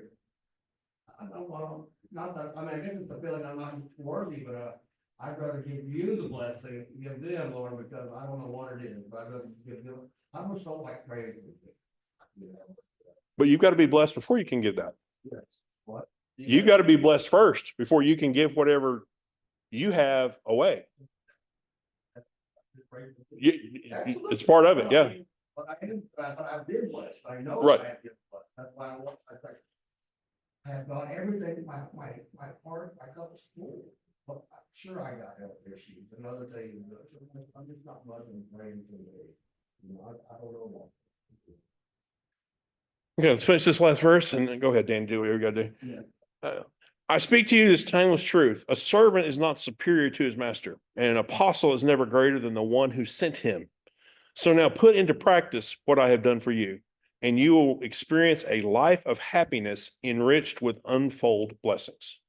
S3: I don't wanna, not that, I mean, I guess it's the feeling I'm not worthy, but, I'd rather give you the blessing, give them, Lord, because I don't know what it is, but I'd rather give them, I just don't like praying for you. You know?
S1: But you've got to be blessed before you can give that.
S3: Yes, what?
S1: You got to be blessed first before you can give whatever you have away. It's part of it. Yeah.
S3: But I've been blessed, I know.
S1: Right.
S3: I have been blessed, that's why I have got everything, my heart, my cup is full, but I'm sure I got health issues and other things, I'm just not much in praying today. You know, I don't know what.
S1: Okay, let's finish this last verse and then go ahead, Dan, do what you got to do.
S2: Yeah.
S1: I speak to you this timeless truth. A servant is not superior to his master, and an apostle is never greater than the one who sent him. So now put into practice what I have done for you, and you will experience a life of happiness enriched with unfold blessings.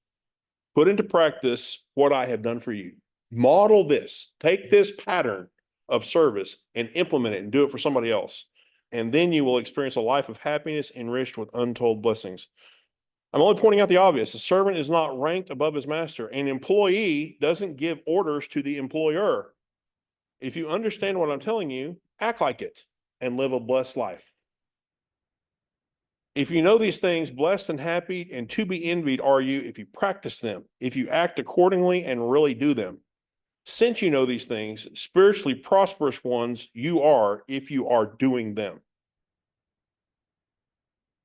S1: Put into practice what I have done for you. Model this. Take this pattern of service and implement it and do it for somebody else. And then you will experience a life of happiness enriched with untold blessings. I'm only pointing out the obvious. A servant is not ranked above his master. An employee doesn't give orders to the employer. If you understand what I'm telling you, act like it and live a blessed life. If you know these things, blessed and happy and to be envied are you if you practice them, if you act accordingly and really do them. Since you know these things, spiritually prosperous ones you are if you are doing them.